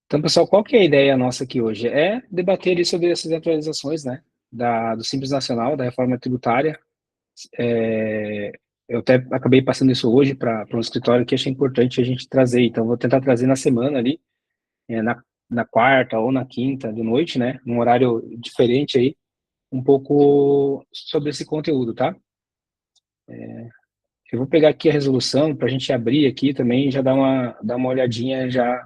Então, pessoal, qual que é a ideia nossa aqui hoje? É debater ali sobre essas atualizações, né, do Simples Nacional, da reforma tributária. É, eu até acabei passando isso hoje para um escritório que achei importante a gente trazer. Então, vou tentar trazer na semana ali, na quarta ou na quinta de noite, né, num horário diferente aí, um pouco sobre esse conteúdo, tá? Eu vou pegar aqui a resolução para a gente abrir aqui também e já dar uma olhadinha, já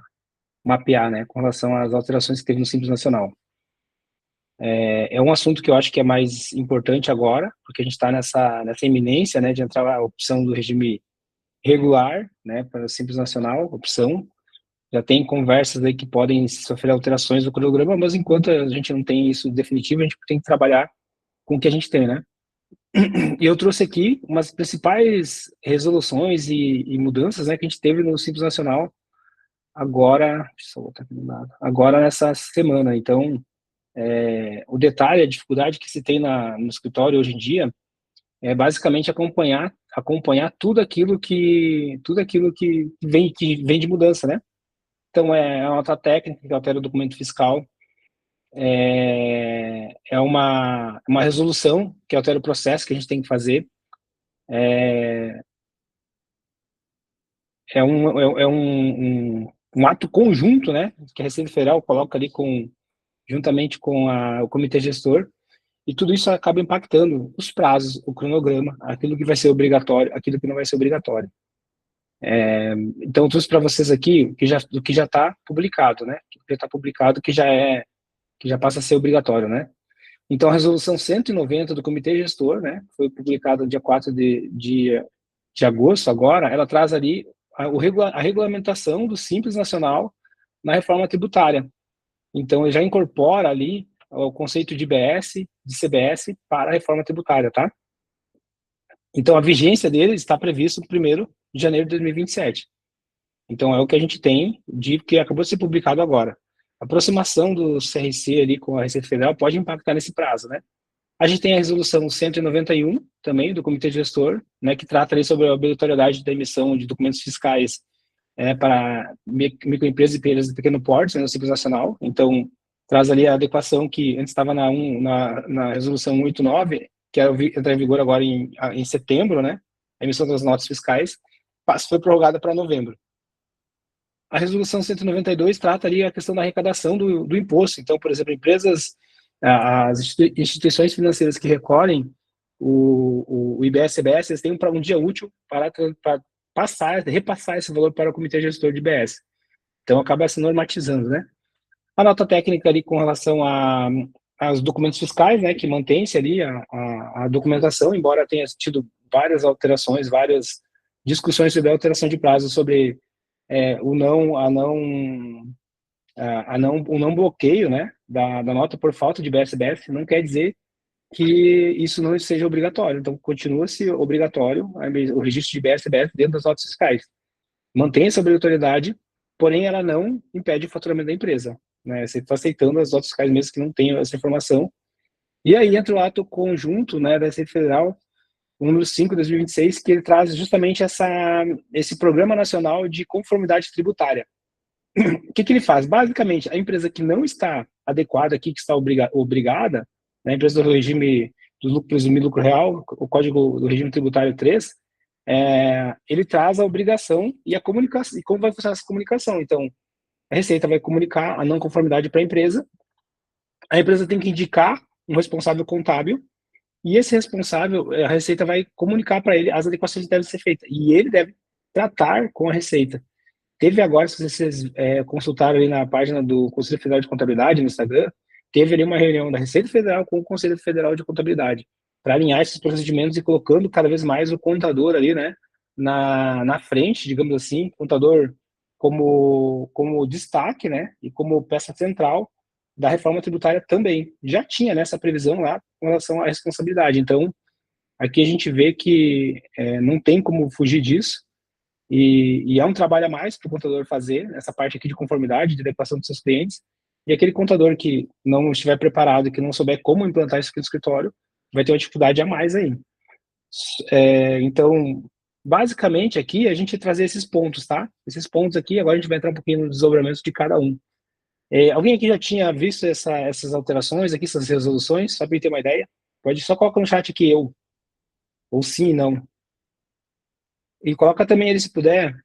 mapear, né, com relação às alterações que teve no Simples Nacional. É um assunto que eu acho que é mais importante agora, porque a gente está nessa iminência, né, de entrar a opção do regime regular, né, para o Simples Nacional, opção. Já tem conversas aí que podem sofrer alterações do cronograma, mas enquanto a gente não tem isso definitivo, a gente tem que trabalhar com o que a gente tem, né? E eu trouxe aqui umas principais resoluções e mudanças, né, que a gente teve no Simples Nacional agora, deixa eu só voltar aqui do lado, agora nessa semana. Então, o detalhe, a dificuldade que se tem no escritório hoje em dia é basicamente acompanhar tudo aquilo que vem de mudança, né? Então é a nota técnica que altera o documento fiscal, é uma resolução que altera o processo que a gente tem que fazer, é um ato conjunto, né? Que a Receita Federal coloca ali juntamente com o comitê gestor. E tudo isso acaba impactando os prazos, o cronograma, aquilo que vai ser obrigatório, aquilo que não vai ser obrigatório. Então, eu trouxe para vocês aqui o que já está publicado, né? O que já está publicado, que já passa a ser obrigatório, né? Então, a resolução 190 do Comitê Gestor, né? Foi publicada no dia 4 de agosto, agora, ela traz ali a regulamentação do Simples Nacional na reforma tributária. Então, ele já incorpora ali o conceito de IBS, de CBS para a reforma tributária, tá? Então, a vigência dele está prevista no 1º de janeiro de 2027. Então, é o que a gente tem que acabou de ser publicado agora. A aproximação do CRC ali com a Receita Federal pode impactar nesse prazo, né? A gente tem a resolução 191 também do Comitê Gestor, né, que trata ali sobre a obrigatoriedade da emissão de documentos fiscais para microempresas e empresas de pequeno porte, né, no Simples Nacional. Então, traz ali a adequação que antes estava na resolução 189, que entra em vigor agora em setembro, né, a emissão das notas fiscais, foi prorrogada para novembro. A resolução 192 trata ali a questão da arrecadação do imposto. Então, por exemplo, as instituições financeiras que recolhem o IBS-CBS, eles têm um dia útil para repassar esse valor para o Comitê Gestor de IBS. Então, acaba se normatizando, né? A nota técnica ali com relação aos documentos fiscais, né, que mantém-se ali a documentação, embora tenha tido várias alterações, várias discussões sobre a alteração de prazo, sobre o não bloqueio, né, da nota por falta de BSBF, não quer dizer que isso não seja obrigatório. Então, continua-se obrigatório o registro de BSBF dentro das notas fiscais. Mantém essa obrigatoriedade, porém ela não impede o faturamento da empresa, né? Você está aceitando as notas fiscais mesmo que não tenham essa informação. E aí entra o ato conjunto, né, da Receita Federal, o número 5 de 2026, que ele traz justamente esse Programa Nacional de Conformidade Tributária. O que ele faz? Basicamente, a empresa que não está adequada aqui, que está obrigada, né, a empresa do regime dos lucros do lucro real, o Código do Regime Tributário 3, ele traz a obrigação e a comunicação, e como vai funcionar essa comunicação. Então, a Receita vai comunicar a não conformidade para a empresa tem que indicar um responsável contábil, e esse responsável, a Receita vai comunicar para ele as adequações que devem ser feitas, e ele deve tratar com a Receita. Teve agora, se vocês consultaram ali na página do Conselho Federal de Contabilidade no Instagram, teve ali uma reunião da Receita Federal com o Conselho Federal de Contabilidade para alinhar esses procedimentos e colocando cada vez mais o contador ali, né, na frente, digamos assim, contador como destaque, né, e como peça central da reforma tributária também. Já tinha nessa previsão lá com relação à responsabilidade. Então, aqui a gente vê que não tem como fugir disso. E é um trabalho a mais para o contador fazer, essa parte aqui de conformidade, de adequação dos seus clientes. E aquele contador que não estiver preparado e que não souber como implantar isso aqui no escritório, vai ter uma dificuldade a mais aí. Então, basicamente aqui a gente trazer esses pontos, tá? Esses pontos aqui, agora a gente vai entrar um pouquinho no desdobramento de cada um. Alguém aqui já tinha visto essas alterações aqui, essas resoluções? Só para ter uma ideia? Pode só colocar no chat aqui eu, ou sim e não. E coloca também ele, se puder,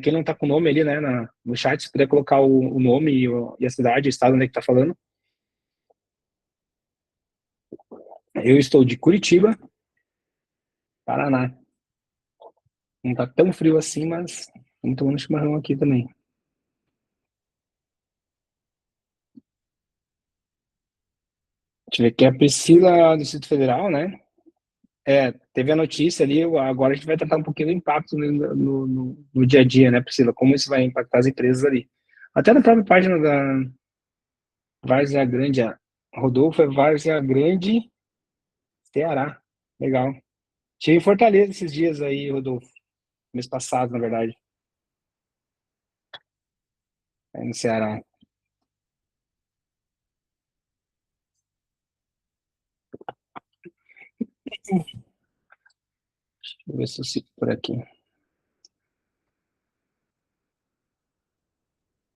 quem não está com o nome ali, né, no chat, se puder colocar o nome e a cidade, o estado onde é que está falando. Eu estou de Curitiba, Paraná. Não está tão frio assim, mas estamos tomando chimarrão aqui também. Deixa eu ver aqui, a Priscila do Distrito Federal, né? Teve a notícia ali, agora a gente vai tratar um pouquinho do impacto no dia a dia, né, Priscila? Como isso vai impactar as empresas ali. Até na própria página da Várzea Grande, a Rodolfo é Várzea Grande, Ceará. Legal. Tive em Fortaleza esses dias aí, Rodolfo. Mês passado, na verdade. Aí no Ceará. Deixa eu ver se eu sigo por aqui.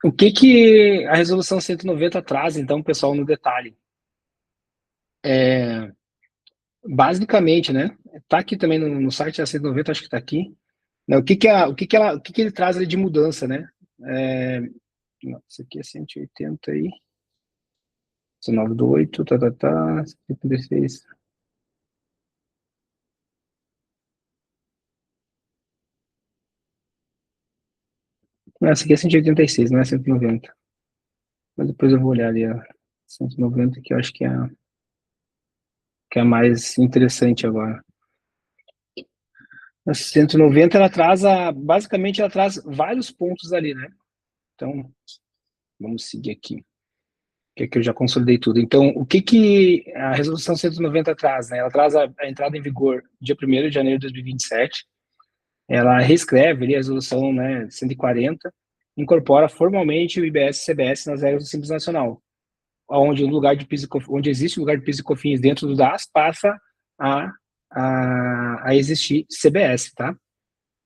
O que a resolução 190 traz, então, pessoal, no detalhe? Basicamente, né? Tá aqui também no site da 190, acho que tá aqui. Né, o que ele traz ali de mudança, né? Não, isso aqui é 180 aí. 19 do 8, 56. Não, essa aqui é 186, não é 190. Mas depois eu vou olhar ali a 190, que eu acho que é a mais interessante agora. A 190, ela traz, basicamente, ela traz vários pontos ali, né? Então, vamos seguir aqui, que aqui eu já consolidei tudo. Então, o que a resolução 190 traz, né? Ela traz a entrada em vigor dia 1º de janeiro de 2027. Ela reescreve ali a resolução, né, 140, incorpora formalmente o IBS e CBS nas regras do Simples Nacional, onde o lugar de PIS onde existe o lugar de PIS e COFINS dentro do DAS, passa a existir CBS, tá?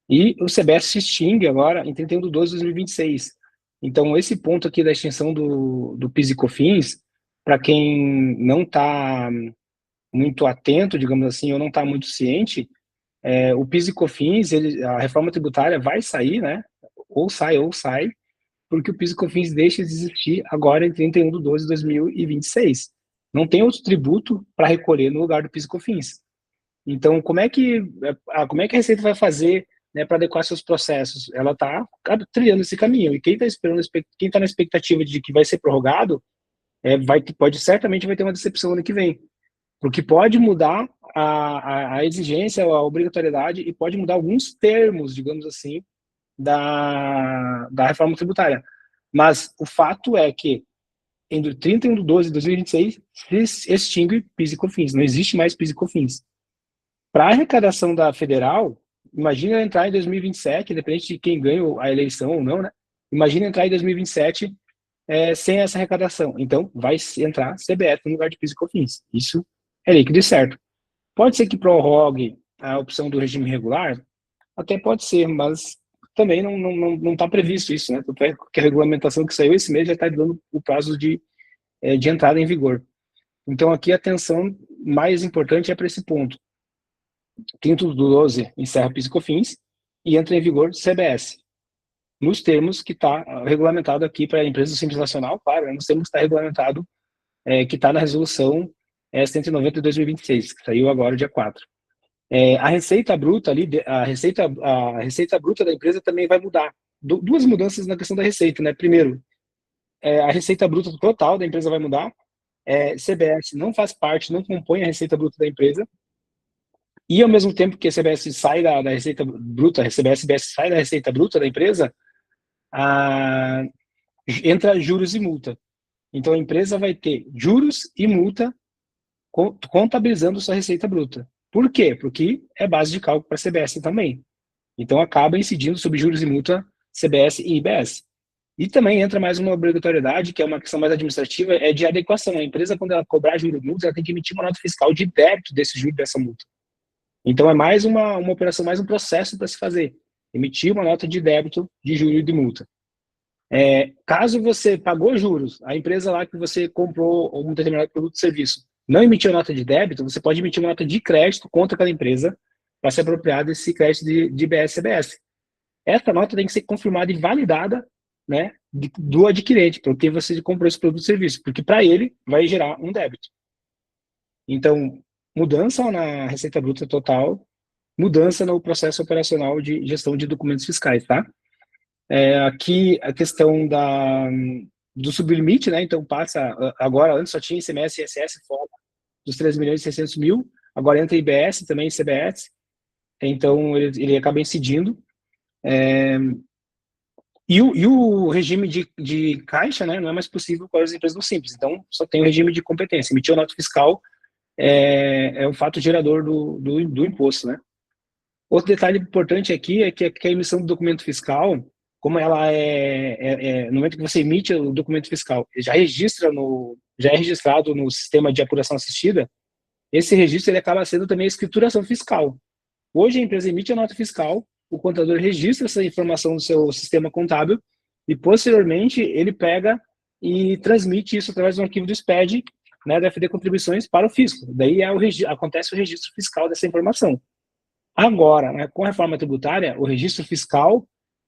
E o CBS se extingue agora em 31 de 12 de 2026. Então, esse ponto aqui da extinção do PIS e COFINS, para quem não está muito atento, digamos assim, ou não está muito ciente, o PIS e COFINS, a reforma tributária vai sair, né? Ou sai, porque o PIS e COFINS deixa de existir agora em 31 de 12 de 2026. Não tem outro tributo para recolher no lugar do PIS e COFINS. Então, como é que a Receita vai fazer, né, para adequar seus processos? Ela está trilhando esse caminho. E quem está esperando, quem está na expectativa de que vai ser prorrogado, certamente vai ter uma decepção ano que vem, porque pode mudar a exigência, a obrigatoriedade e pode mudar alguns termos, digamos assim, da reforma tributária. Mas o fato é que entre 31 de 12 de 2026 se extingue PIS e COFINS, não existe mais PIS e COFINS. Para a arrecadação da federal, imagina entrar em 2027, independente de quem ganha a eleição ou não, né? Imagina entrar em 2027 sem essa arrecadação. Então, vai entrar CBF no lugar de PIS e COFINS. Isso é líquido e certo. Pode ser que prorrogue a opção do regime regular? Até pode ser, mas também não está previsto isso, né? Porque a regulamentação que saiu esse mês já está dando o prazo de entrada em vigor. Então, aqui a atenção mais importante é para esse ponto. 30 do 12 encerra PIS e COFINS e entra em vigor CBS, nos termos que está regulamentado aqui para a empresa do Simples Nacional, claro, nos termos que está regulamentado, que está na resolução 190 de 2026, que saiu agora dia 4. A receita bruta ali, a receita bruta da empresa também vai mudar. Duas mudanças na questão da receita, né? Primeiro, a receita bruta total da empresa vai mudar. CBS não faz parte, não compõe a receita bruta da empresa. E ao mesmo tempo que a CBS sai da receita bruta, a CBS sai da receita bruta da empresa, entra juros e multa. Então a empresa vai ter juros e multa contabilizando sua receita bruta. Por quê? Porque é base de cálculo para a CBS também. Então acaba incidindo sobre juros e multa CBS e IBS. E também entra mais uma obrigatoriedade, que é uma questão mais administrativa, é de adequação. A empresa, quando ela cobrar juros e multas, ela tem que emitir uma nota fiscal de débito desse juro dessa multa. Então é mais uma operação, mais um processo para se fazer. Emitir uma nota de débito de juro e de multa. Caso você pagou juros, a empresa lá que você comprou um determinado produto ou serviço não emitiu nota de débito, você pode emitir uma nota de crédito contra aquela empresa para se apropriar desse crédito de IBS-CBS. Essa nota tem que ser confirmada e validada, né, do adquirente, porque você comprou esse produto ou serviço, porque para ele vai gerar um débito. Então, mudança na receita bruta total, mudança no processo operacional de gestão de documentos fiscais, tá? Aqui a questão do sublimite, né? Então passa, agora antes só tinha ICMS e ISS fora dos 3 milhões e 600 mil, agora entra IBS também, CBS, então ele acaba incidindo. E o regime de caixa, né, não é mais possível para as empresas do Simples, então só tem o regime de competência. Emitir a nota fiscal é o fato gerador do imposto, né? Outro detalhe importante aqui é que a emissão do documento fiscal, como ela no momento que você emite o documento fiscal, já é registrado no sistema de apuração assistida, esse registro ele acaba sendo também a escrituração fiscal. Hoje a empresa emite a nota fiscal, o contador registra essa informação no seu sistema contábil e posteriormente ele pega e transmite isso através de um arquivo do SPED, né, da FD Contribuições para o fisco. Daí acontece o registro fiscal dessa informação. Agora, né, com a reforma tributária, o registro fiscal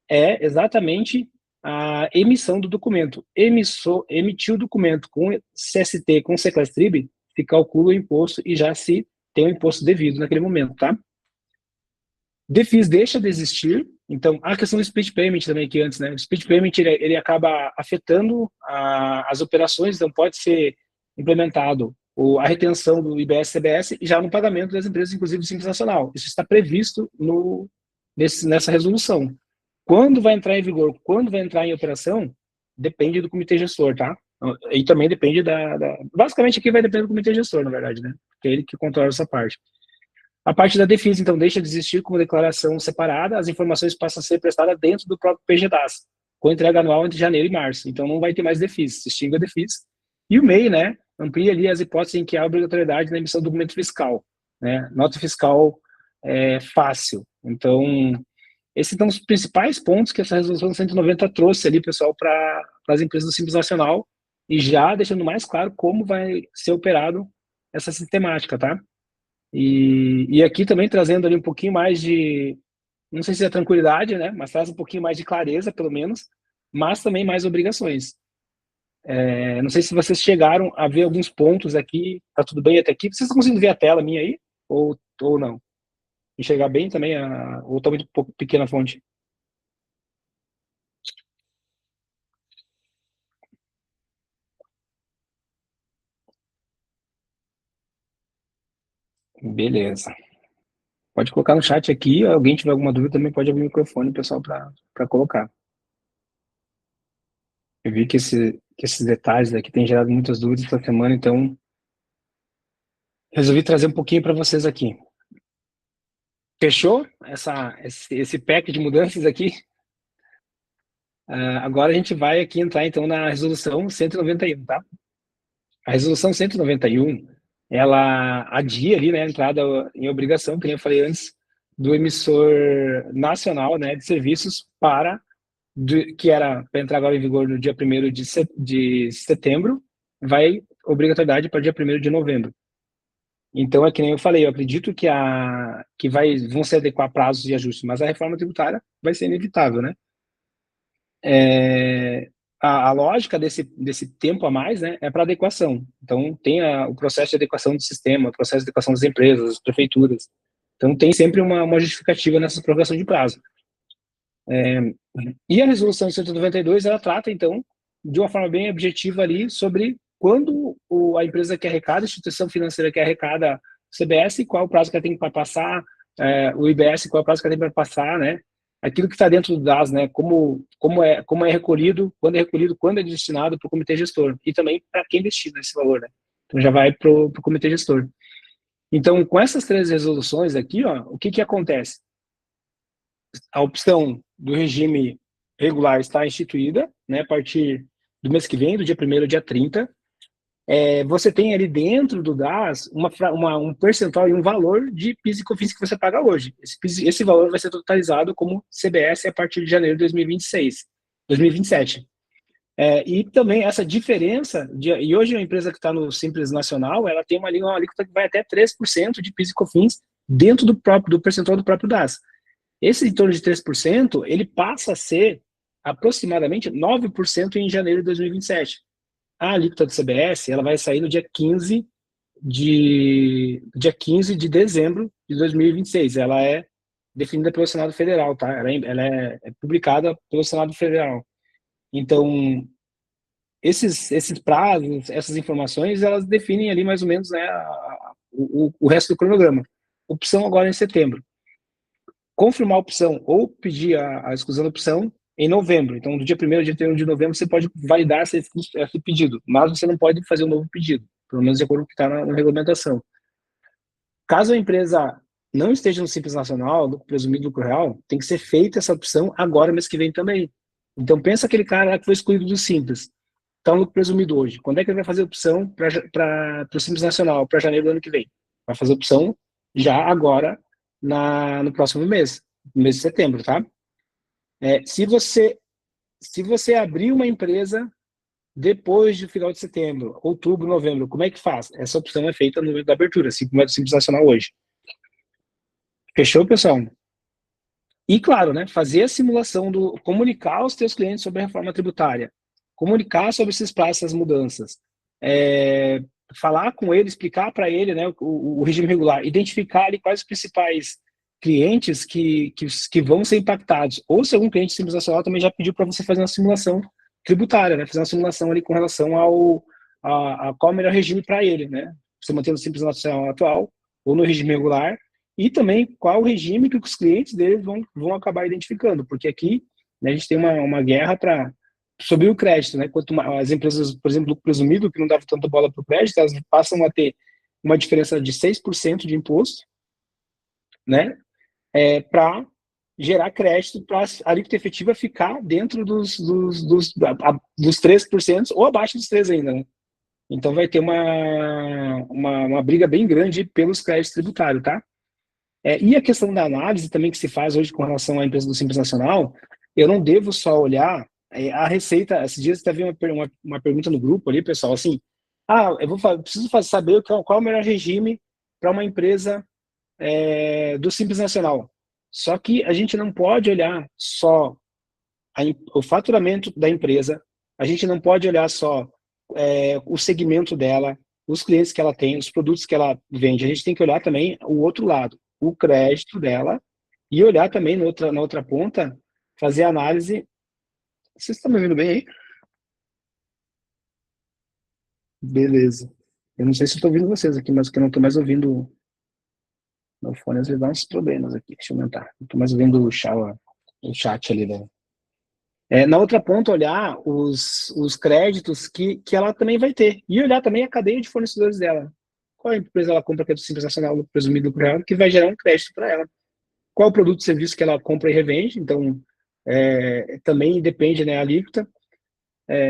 é exatamente a emissão do documento. Emitiu o documento com CST, com Seclastrib, se calcula o imposto e já se tem o imposto devido naquele momento, tá? DEFIS deixa de existir, então a questão do split payment também aqui antes, né? O split payment ele acaba afetando as operações, então pode ser implementado a retenção do IBS-CBS já no pagamento das empresas, inclusive do Simples Nacional. Isso está previsto nessa resolução. Quando vai entrar em vigor, quando vai entrar em operação, depende do comitê gestor, tá? E também depende basicamente aqui vai depender do comitê gestor, na verdade, né? Porque é ele que controla essa parte. A parte da DEFIS, então, deixa de existir como declaração separada, as informações passam a ser prestadas dentro do próprio PGDAS, com entrega anual entre janeiro e março. Então, não vai ter mais DEFIS, se extingue a DEFIS. E o MEI, né, amplia ali as hipóteses em que há obrigatoriedade na emissão do documento fiscal, né, nota fiscal fácil. Então, esses são os principais pontos que essa resolução 190 trouxe ali, pessoal, para as empresas do Simples Nacional, e já deixando mais claro como vai ser operado essa sistemática, tá? E aqui também trazendo ali um pouquinho mais de, não sei se é tranquilidade, né, mas traz um pouquinho mais de clareza, pelo menos, mas também mais obrigações. Não sei se vocês chegaram a ver alguns pontos aqui, tá tudo bem até aqui? Vocês estão conseguindo ver a tela minha aí? Ou não? Enxergar bem também, ou está muito pequena a fonte? Beleza. Pode colocar no chat aqui, alguém tiver alguma dúvida também pode abrir o microfone, pessoal, para colocar. Eu vi que esses detalhes aqui têm gerado muitas dúvidas essa semana, então resolvi trazer um pouquinho para vocês aqui. Fechou esse pack de mudanças aqui? Agora a gente vai aqui entrar, então, na resolução 191, tá? A resolução 191, ela adia ali, né, a entrada em obrigação, que nem eu falei antes, do emissor nacional, né, de serviços que era para entrar agora em vigor no dia 1º de setembro, vai obrigatoriedade para o dia 1º de novembro. Então, é que nem eu falei, eu acredito que vão se adequar prazos de ajuste, mas a reforma tributária vai ser inevitável, né? A lógica desse tempo a mais, né, é para adequação. Então, tem o processo de adequação do sistema, o processo de adequação das empresas, das prefeituras. Então, tem sempre uma justificativa nessa prorrogação de prazo. E a resolução 192, ela trata, então, de uma forma bem objetiva ali sobre quando a empresa que arrecada, a instituição financeira que arrecada o CBS, qual o prazo que ela tem para passar, o IBS, qual o prazo que ela tem para passar, né? Aquilo que está dentro do DAS, né? Como é recolhido, quando é destinado para o comitê gestor e também para quem destina esse valor, né? Então já vai para o comitê gestor. Então, com essas 3 resoluções aqui, ó, o que acontece? A opção do regime regular está instituída, né, a partir do mês que vem, do dia 1º ao dia 30. Você tem ali dentro do DAS um percentual e um valor de PIS e COFINS que você paga hoje. Esse valor vai ser totalizado como CBS a partir de janeiro de 2027. E também essa diferença, e hoje a empresa que está no Simples Nacional, ela tem uma alíquota que vai até 3% de PIS e COFINS dentro do percentual do próprio DAS. Esse em torno de 3%, ele passa a ser aproximadamente 9% em janeiro de 2027. A alíquota do CBS, ela vai sair no dia 15 de dezembro de 2026. Ela é definida pelo Senado Federal, tá? Ela é publicada pelo Senado Federal. Então, esses prazos, essas informações, elas definem ali mais ou menos, né, o resto do cronograma. Opção agora em setembro. Confirmar a opção ou pedir a exclusão da opção em novembro. Então, do dia 1º ao dia 31 de novembro, você pode validar esse pedido, mas você não pode fazer um novo pedido, pelo menos de acordo com o que está na regulamentação. Caso a empresa não esteja no Simples Nacional, lucro presumido, lucro real, tem que ser feita essa opção agora, mês que vem também. Então, pensa aquele cara lá que foi excluído do Simples, está no lucro presumido hoje. Quando é que ele vai fazer opção para o Simples Nacional, para janeiro do ano que vem? Vai fazer opção já agora, no próximo mês, no mês de setembro, tá? Se você abrir uma empresa depois do final de setembro, outubro, novembro, como é que faz? Essa opção é feita no momento da abertura, assim como é do Simples Nacional hoje. Fechou, pessoal? E, claro, né, fazer a simulação comunicar aos teus clientes sobre a reforma tributária, comunicar sobre esses prazos, essas mudanças, falar com ele, explicar para ele, né, o regime regular, identificar ali quais os principais clientes que vão ser impactados, ou se algum cliente Simples Nacional também já pediu para você fazer uma simulação tributária, né, fazer uma simulação ali com relação a qual é o melhor regime para ele, né, você mantendo o Simples Nacional atual, ou no regime regular, e também qual o regime que os clientes deles vão acabar identificando, porque aqui, né, a gente tem uma guerra sobre o crédito, né? Quanto as empresas, por exemplo, lucro presumido, que não davam tanta bola para o crédito, elas passam a ter uma diferença de 6% de imposto, né? Para gerar crédito, para a alíquota efetiva ficar dentro dos 3% ou abaixo dos 3% ainda, né? Então vai ter uma briga bem grande pelos créditos tributários, tá? E a questão da análise também que se faz hoje com relação à empresa do Simples Nacional, eu não devo só olhar a receita. Esses dias teve uma pergunta no grupo ali, pessoal, assim, preciso saber qual é o melhor regime para uma empresa do Simples Nacional. Só que a gente não pode olhar só o faturamento da empresa, a gente não pode olhar só o segmento dela, os clientes que ela tem, os produtos que ela vende. A gente tem que olhar também o outro lado, o crédito dela, e olhar também na outra ponta, fazer análise. Vocês estão me ouvindo bem aí? Beleza. Eu não sei se estou ouvindo vocês aqui, mas que eu não estou mais ouvindo no fone, às vezes dá uns problemas aqui. Deixa eu aumentar. Não estou mais ouvindo o chat ali. Na outra ponta, olhar os créditos que ela também vai ter. E olhar também a cadeia de fornecedores dela. Qual empresa ela compra que é do Simples Nacional, no presumido lucro real, que vai gerar um crédito para ela. Qual o produto e serviço que ela compra e revende, então também depende, né, a alíquota.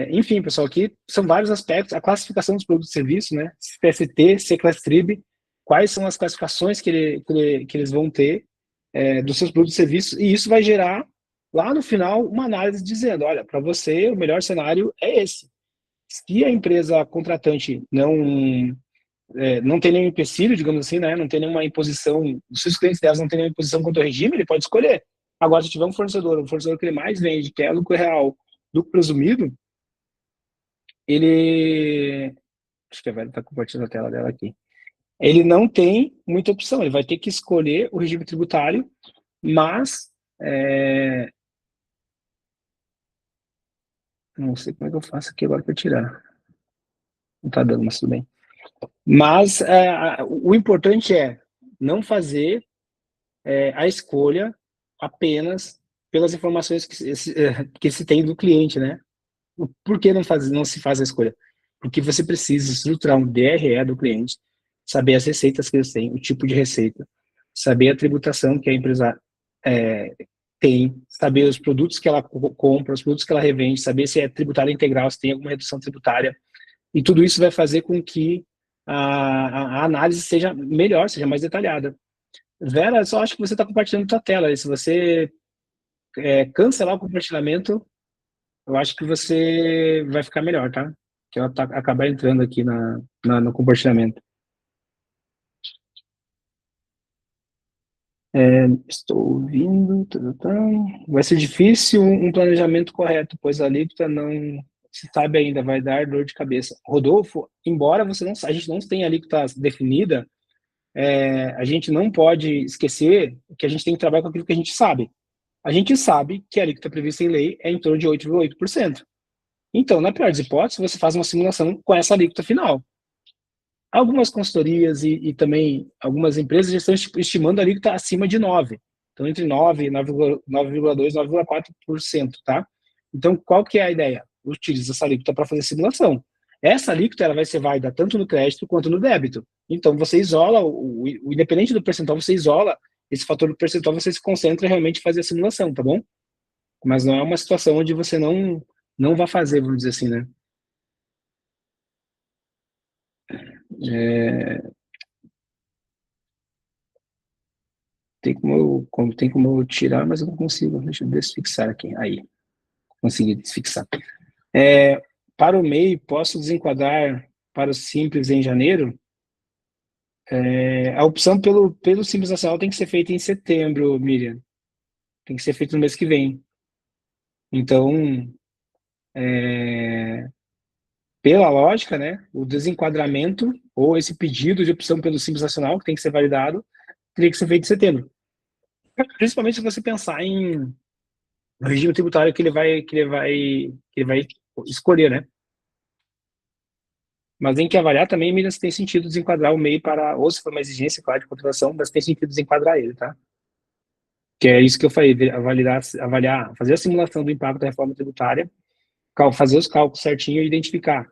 Enfim, pessoal, aqui são vários aspectos, a classificação dos produtos e serviços, né, CST, CClassTrib, quais são as classificações que eles vão ter dos seus produtos e serviços, e isso vai gerar, lá no final, uma análise dizendo, olha, para você, o melhor cenário é esse. Se a empresa contratante não tem nenhum empecilho, digamos assim, né? Não tem nenhuma imposição, se os clientes delas não têm nenhuma imposição contra o regime, ele pode escolher. Agora, se tiver um fornecedor que ele mais vende, que é lucro real, lucro presumido, ele... Acho que a Vera está compartilhando a tela dela aqui. Ele não tem muita opção, ele vai ter que escolher o regime tributário, mas... Não sei como é que eu faço aqui agora para tirar. Não está dando, mas tudo bem. Mas o importante é não fazer a escolha apenas pelas informações que se tem do cliente, né? Por que não se faz a escolha? Porque você precisa estruturar um DRE do cliente, saber as receitas que eles têm, o tipo de receita, saber a tributação que a empresa tem, saber os produtos que ela compra, os produtos que ela revende, saber se é tributária integral, se tem alguma redução tributária, e tudo isso vai fazer com que a análise seja melhor, seja mais detalhada. Vera, só acho que você está compartilhando sua tela. Se você cancelar o compartilhamento, eu acho que você vai ficar melhor, tá? Que ela acabar entrando aqui no compartilhamento. Estou ouvindo. Vai ser difícil um planejamento correto, pois a alíquota não se sabe ainda, vai dar dor de cabeça. Rodolfo, embora a gente não tenha alíquota definida, a gente não pode esquecer que a gente tem que trabalhar com aquilo que a gente sabe. A gente sabe que a alíquota prevista em lei é em torno de 8,8%. Então, na pior das hipóteses, você faz uma simulação com essa alíquota final. Algumas consultorias e também algumas empresas já estão estimando a alíquota acima de 9%. Então, entre 9%, 9,2%, 9,4%, tá? Então, qual que é a ideia? Utiliza essa alíquota para fazer simulação. Essa alíquota ela vai ser válida tanto no crédito quanto no débito. Então, você isola, independente do percentual, você isola esse fator do percentual, você se concentra realmente em fazer a simulação, tá bom? Mas não é uma situação onde você não vai fazer, vamos dizer assim, né? Tem como eu tirar, mas eu não consigo. Deixa eu desfixar aqui. Aí, consegui desfixar. Para o MEI, posso desenquadrar para o Simples em janeiro? A opção pelo Simples Nacional tem que ser feita em setembro, Miriam. Tem que ser feito no mês que vem. Então, pela lógica, né, o desenquadramento ou esse pedido de opção pelo Simples Nacional, que tem que ser validado, teria que ser feito em setembro. Principalmente se você pensar em regime tributário que ele vai escolher, né? Mas tem que avaliar também, Miriam, se tem sentido desenquadrar o MEI para, ou se for uma exigência, claro, de contratação, mas tem sentido desenquadrar ele, tá? Que é isso que eu falei, avaliar, fazer a simulação do impacto da reforma tributária, fazer os cálculos certinho e identificar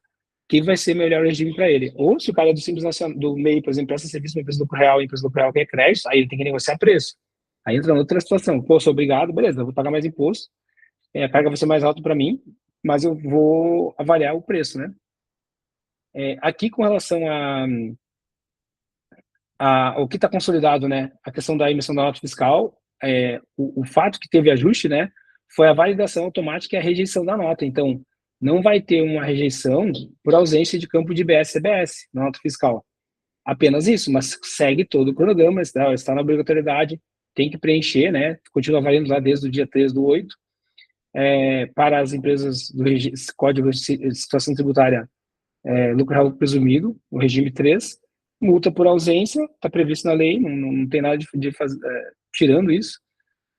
quem vai ser o melhor regime para ele. Ou se o cara do Simples Nacional, do MEI, por exemplo, presta serviço para uma empresa do real, a empresa do real quer crédito, aí ele tem que negociar preço. Aí entra outra situação. Pô, sou obrigado, beleza, eu vou pagar mais imposto, a carga vai ser mais alta para mim, mas eu vou avaliar o preço, né? Aqui com relação o que está consolidado, né, a questão da emissão da nota fiscal, o fato que teve ajuste, né, foi a validação automática e a rejeição da nota. Então, não vai ter uma rejeição por ausência de campo de IBS-CBS na nota fiscal. Apenas isso, mas segue todo o cronograma, está na obrigatoriedade, tem que preencher, né, continua valendo lá desde o dia 3/8, para as empresas do Código de Situação Tributária, lucro real presumido, o regime 3, multa por ausência, está previsto na lei, não tem nada de fazer, tirando isso.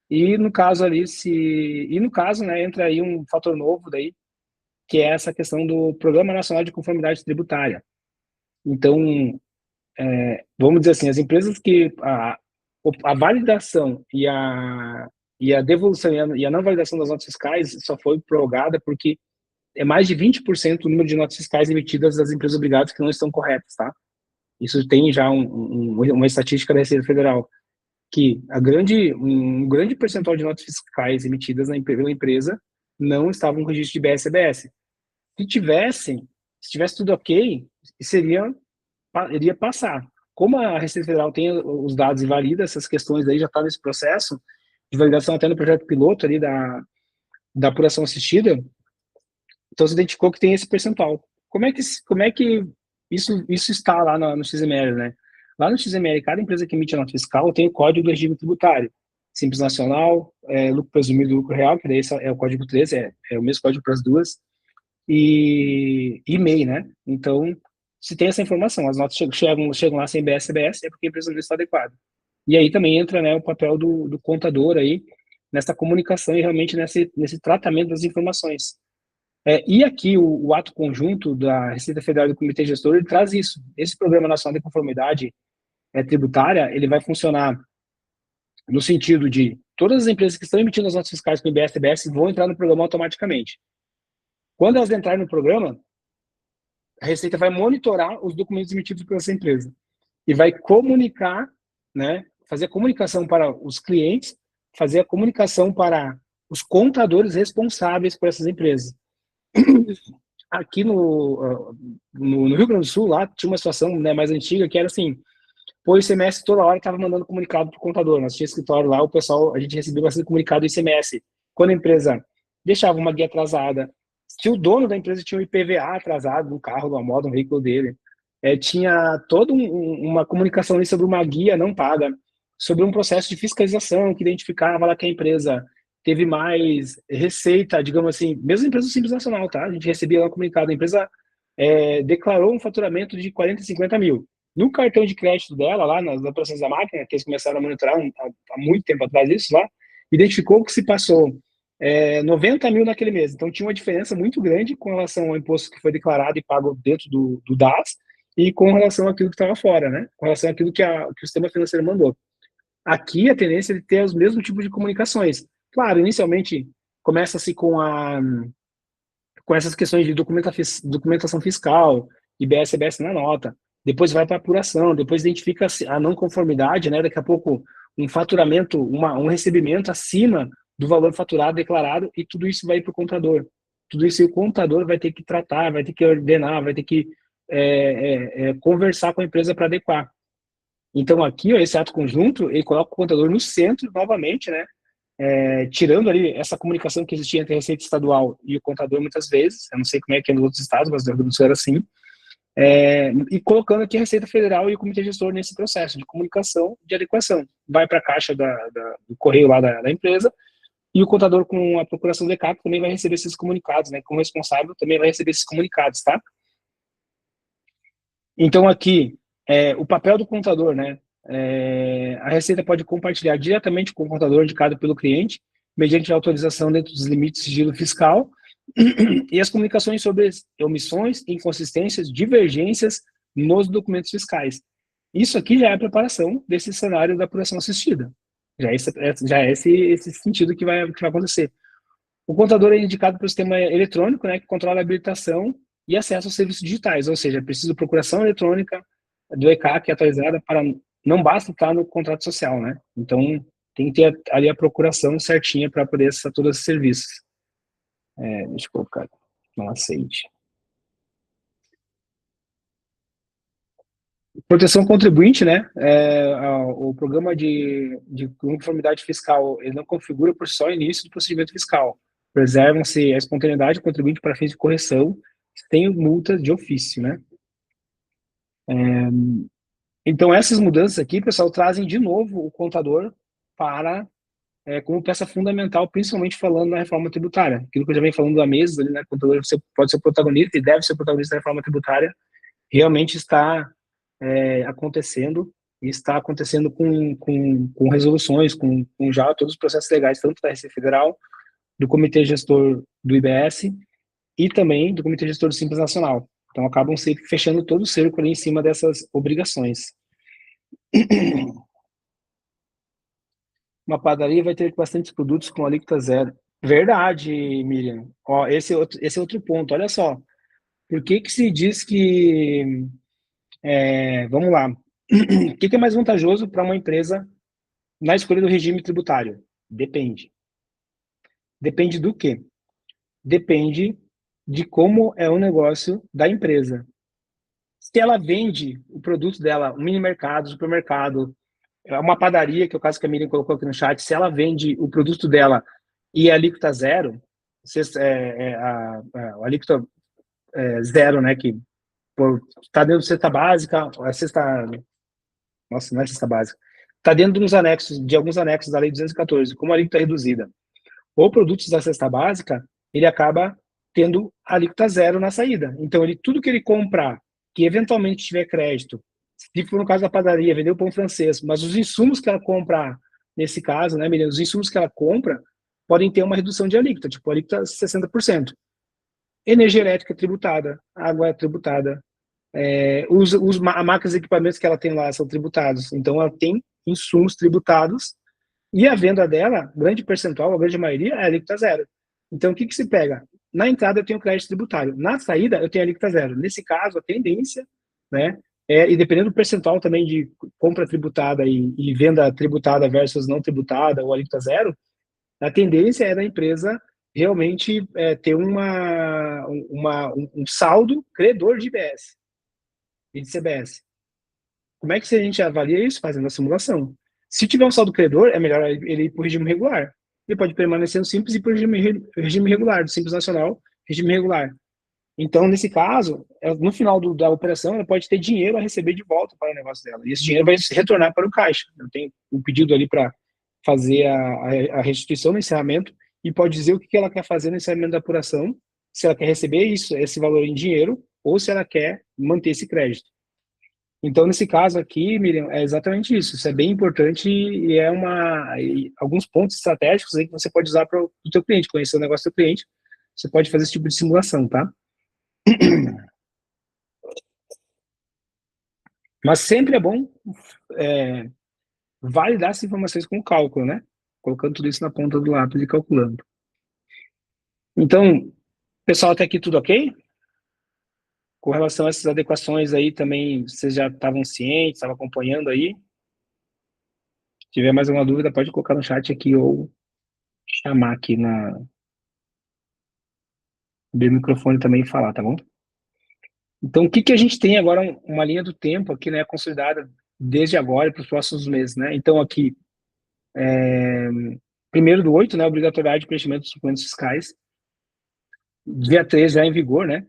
E no caso ali, né, entra aí um fator novo daí, que é essa questão do Programa Nacional de Conformidade Tributária. Então, vamos dizer assim, as empresas que a validação e a devolução e a não validação das notas fiscais só foi prorrogada porque é mais de 20% o número de notas fiscais emitidas das empresas obrigadas que não estão corretas, tá? Isso tem já uma estatística da Receita Federal, que um grande percentual de notas fiscais emitidas pela empresa não estavam no registro de IBS-CBS. Se tivesse tudo ok, iria passar. Como a Receita Federal tem os dados e valida essas questões aí, já está nesse processo de validação até no projeto piloto ali da apuração assistida, então se identificou que tem esse percentual. Como é que isso está lá no XML, né? Lá no XML, cada empresa que emite a nota fiscal tem o código do regime tributário. Simples Nacional, lucro presumido, lucro real, que daí é o código 13, é o mesmo código para as duas, e MEI, né? Então, se tem essa informação, as notas chegam lá sem BS-CBS, é porque a empresa não está adequada. E aí também entra, né, o papel do contador aí, nessa comunicação e realmente nesse tratamento das informações. E aqui o ato conjunto da Receita Federal e do Comitê Gestor, ele traz isso. Esse Programa Nacional de Conformidade Tributária, ele vai funcionar no sentido de todas as empresas que estão emitindo as notas fiscais com IBS e TBS vão entrar no programa automaticamente. Quando elas entrarem no programa, a Receita vai monitorar os documentos emitidos por essa empresa e vai comunicar, né, fazer a comunicação para os clientes, fazer a comunicação para os contadores responsáveis por essas empresas. Aqui no Rio Grande do Sul, lá tinha uma situação, né, mais antiga, que era assim, o ICMS toda hora estava mandando comunicado para o contador. Nós tinha escritório lá, a gente recebia bastante comunicado do ICMS. Quando a empresa deixava uma guia atrasada. Se o dono da empresa tinha um IPVA atrasado no carro, numa moto, no veículo dele, tinha toda uma comunicação ali sobre uma guia não paga, sobre um processo de fiscalização que identificava lá que a empresa teve mais receita, digamos assim, mesmo empresa Simples Nacional, tá? A gente recebia lá um comunicado, a empresa declarou um faturamento de 40, 50 mil. No cartão de crédito dela, lá nas operações da máquina, que eles começaram a monitorar há muito tempo atrás isso lá, identificou que se passou 90 mil naquele mês. Então tinha uma diferença muito grande com relação ao imposto que foi declarado e pago dentro do DAS e com relação àquilo que estava fora, né? Com relação àquilo que o sistema financeiro mandou. Aqui a tendência é de ter os mesmos tipos de comunicações. Claro, inicialmente começa-se com essas questões de documentação fiscal, IBS, CBS na nota, depois vai para apuração, depois identifica a não conformidade, né? Daqui a pouco um faturamento, um recebimento acima do valor faturado declarado e tudo isso vai para o contador. Tudo isso o contador vai ter que tratar, vai ter que ordenar, vai ter que conversar com a empresa para adequar. Então aqui, ó, esse ato conjunto, ele coloca o contador no centro novamente, né? Tirando ali essa comunicação que existia entre a Receita Estadual e o contador muitas vezes, eu não sei como é que é nos outros estados, mas no Rio Grande do Sul era assim, e colocando aqui a Receita Federal e o Comitê Gestor nesse processo de comunicação, de adequação. Vai para a caixa do correio lá da empresa, e o contador com a procuração do ECAP também vai receber esses comunicados, né? Como responsável também vai receber esses comunicados, tá? Então aqui, o papel do contador, né? A Receita pode compartilhar diretamente com o contador indicado pelo cliente, mediante autorização dentro dos limites de sigilo fiscal, e as comunicações sobre omissões, inconsistências, divergências nos documentos fiscais. Isso aqui já é a preparação desse cenário da apuração assistida. Já é esse sentido que vai acontecer. O contador é indicado pelo sistema eletrônico, né, que controla a habilitação e acesso aos serviços digitais, ou seja, precisa de procuração eletrônica do ECAC atualizada para não basta estar no contrato social, né? Então tem que ter ali a procuração certinha para poder acessar todos esses serviços. Deixa eu colocar, não aceite. Proteção contribuinte, né? O programa de conformidade fiscal, ele não configura por si só o início do procedimento fiscal. Preservam-se a espontaneidade do contribuinte para fins de correção, sem multas de ofício, né? Então, essas mudanças aqui, pessoal, trazem de novo o contador para como peça fundamental, principalmente falando na reforma tributária. Aquilo que eu já venho falando há meses, ali, né? O contador pode ser o protagonista e deve ser o protagonista da reforma tributária, realmente está acontecendo e está acontecendo com resoluções, com já todos os processos legais, tanto da Receita Federal, do Comitê Gestor do IBS e também do Comitê Gestor do Simples Nacional. Então, acabam se fechando todo o cerco ali em cima dessas obrigações. Uma padaria vai ter bastantes produtos com alíquota zero. Verdade, Miriam. Ó, esse é outro ponto. Olha só. Por que se diz que... vamos lá. O que é mais vantajoso para uma empresa na escolha do regime tributário? Depende. Depende do quê? Depende de como é o negócio da empresa. Se ela vende o produto dela, um mini mercado, supermercado, uma padaria, que é o caso que a Miriam colocou aqui no chat, se ela vende o produto dela e a alíquota zero, a alíquota zero, né, que está dentro da cesta básica, nossa, não é cesta básica, está dentro de alguns anexos da Lei 214, como a alíquota reduzida, ou produtos da cesta básica, ele acaba tendo alíquota zero na saída. Então, tudo que ele comprar, que eventualmente tiver crédito, se for no caso da padaria, vender o pão francês, mas os insumos que ela comprar, nesse caso, né, Miriam, os insumos que ela compra podem ter uma redução de alíquota, tipo alíquota 60%. Energia elétrica tributada, água tributada, os máquinas e equipamentos que ela tem lá são tributados, então ela tem insumos tributados e a venda dela, grande percentual, a grande maioria, é alíquota zero. Então, o que se pega? Na entrada eu tenho crédito tributário, na saída eu tenho alíquota zero. Nesse caso, a tendência, né, e dependendo do percentual também de compra tributada e venda tributada versus não tributada ou alíquota zero, a tendência é da empresa realmente ter um saldo credor de IBS e de CBS. Como é que a gente avalia isso? Fazendo a simulação. Se tiver um saldo credor, é melhor ele ir para o regime regular. ele pode permanecer no Simples e para o regime regular, do Simples Nacional, regime regular. Então, nesse caso, no final da operação, ela pode ter dinheiro a receber de volta para o negócio dela. E esse dinheiro vai retornar para o caixa. Eu tenho um pedido ali para fazer a restituição no encerramento e pode dizer o que ela quer fazer no encerramento da apuração, se ela quer receber isso, esse valor em dinheiro, ou se ela quer manter esse crédito. Então, nesse caso aqui, Miriam, é exatamente isso. Isso é bem importante e alguns pontos estratégicos aí que você pode usar para o teu cliente, conhecer o negócio do cliente. Você pode fazer esse tipo de simulação, tá? Mas sempre é bom validar essas informações com o cálculo, né? Colocando tudo isso na ponta do lápis e calculando. Então, pessoal, até aqui tudo ok? Com relação a essas adequações aí também, vocês já estavam cientes, estavam acompanhando aí? Se tiver mais alguma dúvida, pode colocar no chat aqui ou chamar aqui abrir o microfone também e falar, tá bom? Então, o que a gente tem agora, uma linha do tempo aqui, né, consolidada desde agora para os próximos meses, né? Então, aqui, 1º/8, né, obrigatoriedade de preenchimento dos documentos fiscais. Dia 3 já em vigor, né?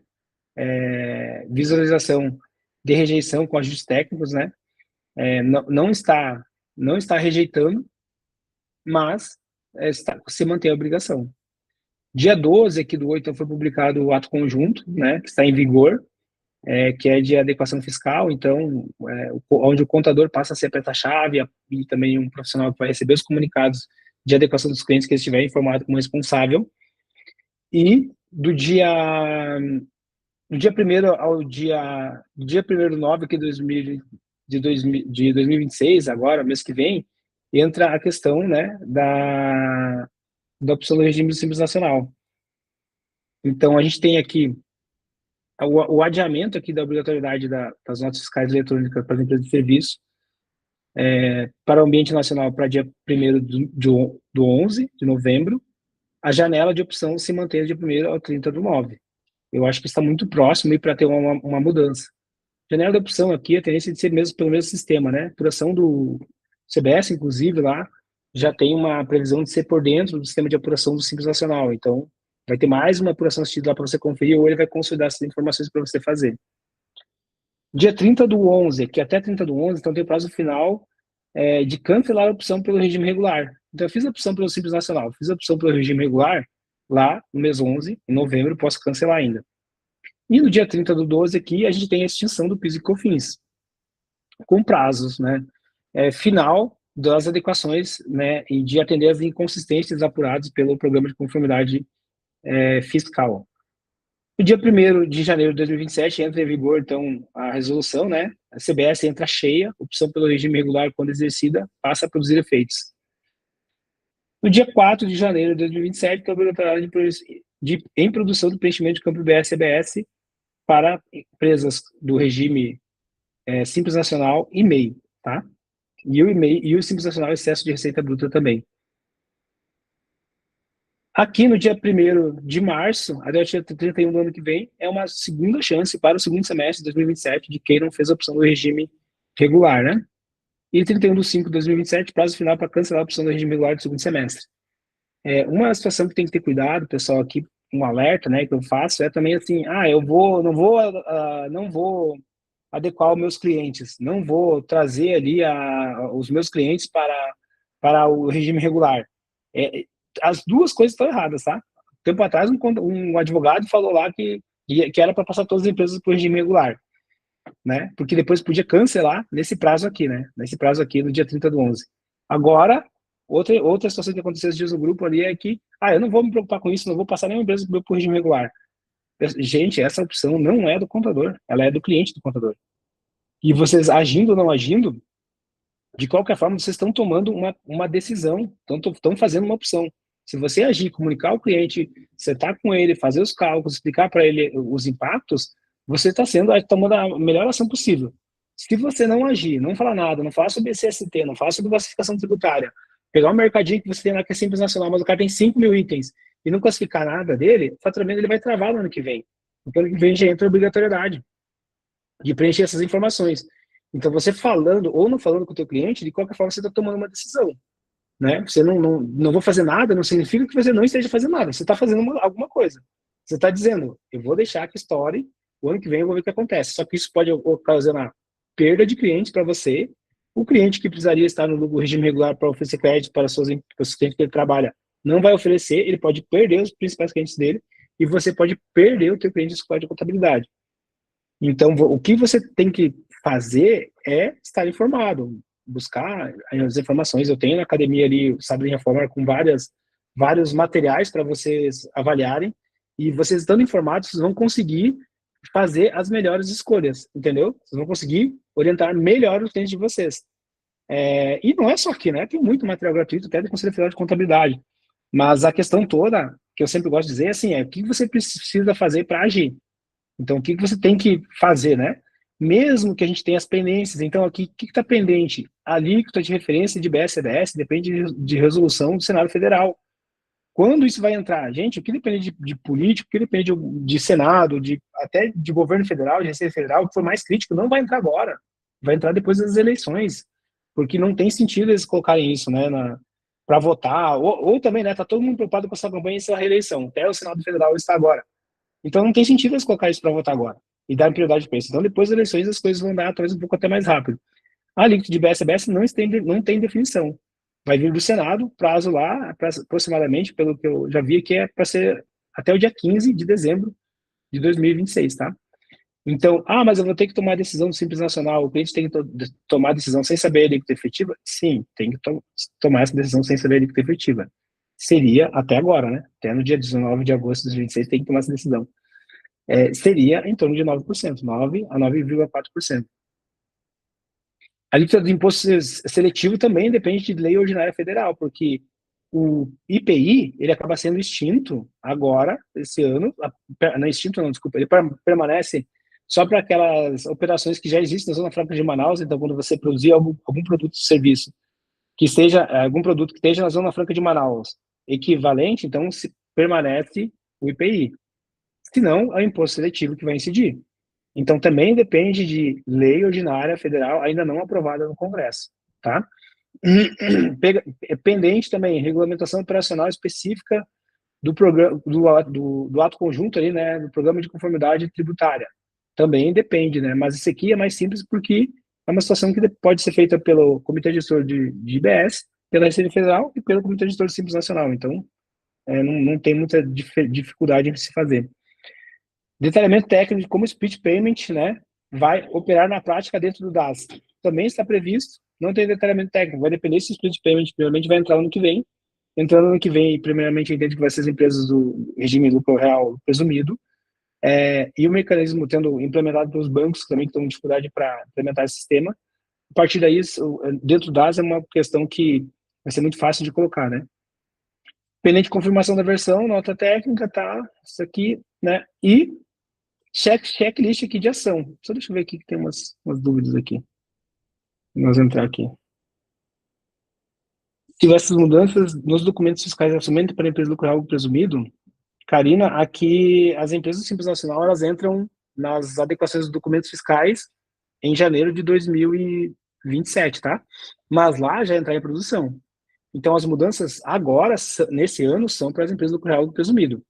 Visualização de rejeição com ajustes técnicos, né? Não está rejeitando, mas se mantém a obrigação. Dia 12 aqui do 8 foi publicado o ato conjunto, né, que está em vigor, que é de adequação fiscal, então, onde o contador passa a ser a preta-chave e também um profissional que vai receber os comunicados de adequação dos clientes que estiver informado como responsável. E do dia 1º ao dia 1º/9 aqui de 2026, agora, mês que vem, entra a questão, né, da opção do regime do Simples Nacional. Então, a gente tem aqui o adiamento aqui da obrigatoriedade das notas fiscais eletrônicas para as empresas de serviço para o ambiente nacional para dia 1º do 11 de novembro, a janela de opção se mantém de 1º ao 30 do 9. Eu acho que está muito próximo e para ter uma mudança. Janela de opção aqui, a tendência de ser mesmo pelo mesmo sistema, né? Apuração do CBS, inclusive, lá, já tem uma previsão de ser por dentro do sistema de apuração do Simples Nacional. Então, vai ter mais uma apuração assistida lá para você conferir, ou ele vai consolidar essas informações para você fazer. Dia 30 do 11, que até 30 do 11, então tem o prazo final de cancelar a opção pelo regime regular. Então, eu fiz a opção pelo Simples Nacional, fiz a opção pelo regime regular, lá no mês 11, em novembro, posso cancelar ainda. E no dia 30 do 12 aqui, a gente tem a extinção do PIS e COFINS, com prazos, né? Final das adequações, né, e de atender as inconsistências apuradas pelo Programa de Conformidade Fiscal. No dia 1º de janeiro de 2027 entra em vigor, então, a resolução, né? A CBS entra cheia, opção pelo regime regular quando exercida, passa a produzir efeitos. No dia 4 de janeiro de 2027, a obrigatoriedade em produção do preenchimento de campo IBS-CBS para empresas do regime Simples Nacional e MEI, tá? E o MEI e o Simples Nacional excesso de receita bruta também. Aqui no dia 1º de março, até o dia 31 do ano que vem, é uma segunda chance para o segundo semestre de 2027 de quem não fez a opção do regime regular, né? E 31 de 5 de 2027, prazo final para cancelar a opção do regime regular do segundo semestre. Uma situação que tem que ter cuidado, pessoal, aqui, um alerta, né, que eu faço, é também assim, não vou adequar os meus clientes, não vou trazer ali os meus clientes para o regime regular. As duas coisas estão erradas, tá? Tempo atrás, um advogado falou lá que era para passar todas as empresas para o regime regular, né? Porque depois podia cancelar nesse prazo aqui, né? Nesse prazo aqui, no dia 30 do 11. Agora, outra situação que aconteceu esses dias no grupo ali é que, eu não vou me preocupar com isso, não vou passar nenhuma empresa para o regime regular. Gente, essa opção não é do contador, ela é do cliente do contador. E vocês agindo ou não agindo, de qualquer forma, vocês estão tomando uma decisão, estão fazendo uma opção. Se você agir, comunicar ao cliente, sentar com ele, fazer os cálculos, explicar para ele os impactos, você está tomando a melhor ação possível. Se você não agir, não falar nada, não falar sobre CST, não falar sobre classificação tributária, pegar um mercadinho que você tem lá que é Simples Nacional, mas o cara tem 5 mil itens e não classificar nada dele, o faturamento ele vai travar no ano que vem. No ano que vem já entra a obrigatoriedade de preencher essas informações. Então, você falando ou não falando com o teu cliente, de qualquer forma, você está tomando uma decisão. né? Você não vou fazer nada, não significa que você não esteja fazendo nada. Você está fazendo alguma coisa. Você está dizendo, eu vou deixar que estoure, o ano que vem eu vou ver o que acontece. Só que isso pode ocasionar perda de clientes para você, o cliente que precisaria estar no regime regular para oferecer crédito para os clientes que ele trabalha, não vai oferecer, ele pode perder os principais clientes dele, e você pode perder o teu cliente de escola de contabilidade. Então, o que você tem que fazer é estar informado, buscar as informações. Eu tenho na academia ali, o Sabe de Reforma, com vários materiais para vocês avaliarem, e vocês estando informados, vocês vão conseguir fazer as melhores escolhas, entendeu? Vocês vão conseguir orientar melhor os clientes de vocês. E não é só aqui, né? Tem muito material gratuito, até do Conselho Federal de Contabilidade. Mas a questão toda, que eu sempre gosto de dizer, assim, é o que você precisa fazer para agir. Então, o que você tem que fazer, né? Mesmo que a gente tenha as pendências, então aqui, o que está pendente? A alíquota de referência de BS-CDS depende de resolução do Senado Federal. Quando isso vai entrar? Gente, o que depende de político, o que depende de Senado, até de governo federal, de Receita Federal, o que for mais crítico, não vai entrar agora. Vai entrar depois das eleições. Porque não tem sentido eles colocarem isso, né, para votar. Ou também, né, tá todo mundo preocupado com essa campanha e essa reeleição. Até o Senado Federal está agora. Então não tem sentido eles colocar isso para votar agora e dar prioridade para isso. Então depois das eleições as coisas vão dar talvez um pouco até mais rápido. A alíquota de BSBS não tem definição. Vai vir do Senado, prazo lá, aproximadamente, pelo que eu já vi, que é para ser até o dia 15 de dezembro de 2026, tá? Então, mas eu vou ter que tomar a decisão do Simples Nacional, o cliente tem que tomar a decisão sem saber a alíquota efetiva? Sim, tem que tomar essa decisão sem saber a alíquota efetiva. Seria até agora, né? Até no dia 19 de agosto de 2026 tem que tomar essa decisão. Seria em torno de 9%, 9 a 9,4%. A alíquota do imposto seletivo também depende de lei ordinária federal, porque o IPI, ele acaba sendo extinto agora, esse ano, não extinto não, desculpa, ele permanece só para aquelas operações que já existem na Zona Franca de Manaus. Então, quando você produzir algum produto ou serviço que esteja, algum produto que esteja na Zona Franca de Manaus equivalente, então permanece o IPI. Se não, é o imposto seletivo que vai incidir. Então, também depende de lei ordinária federal ainda não aprovada no Congresso, tá? Pendente também, regulamentação operacional específica do programa, do ato conjunto ali, né, do programa de conformidade tributária. Também depende, né? Mas isso aqui é mais simples porque é uma situação que pode ser feita pelo Comitê Gestor de IBS, pela Receita Federal e pelo Comitê Gestor de Simples Nacional. Então, não tem muita dificuldade em se fazer. Detalhamento técnico de como o split payment, né, vai operar na prática dentro do DAS. Também está previsto, não tem detalhamento técnico, vai depender se o split payment primeiramente vai entrar no ano que vem. Entrando no ano que vem, primeiramente, eu entendo que vai ser as empresas do regime lucro real presumido, e o mecanismo tendo implementado pelos bancos também, que estão com dificuldade para implementar esse sistema. A partir daí, dentro do DAS é uma questão que vai ser muito fácil de colocar, né? Pendente de confirmação da versão, nota técnica, tá? Isso aqui, né? E checklist aqui de ação. Só deixa eu ver aqui que tem umas dúvidas aqui. Vamos entrar aqui. Se tiver essas mudanças nos documentos fiscais de orçamento para a empresa lucro real presumido, Karina, aqui as empresas do Simples Nacional, elas entram nas adequações dos documentos fiscais em janeiro de 2027, tá? Mas lá já entrar em produção. Então, as mudanças agora, nesse ano, são para as empresas do lucro real presumido.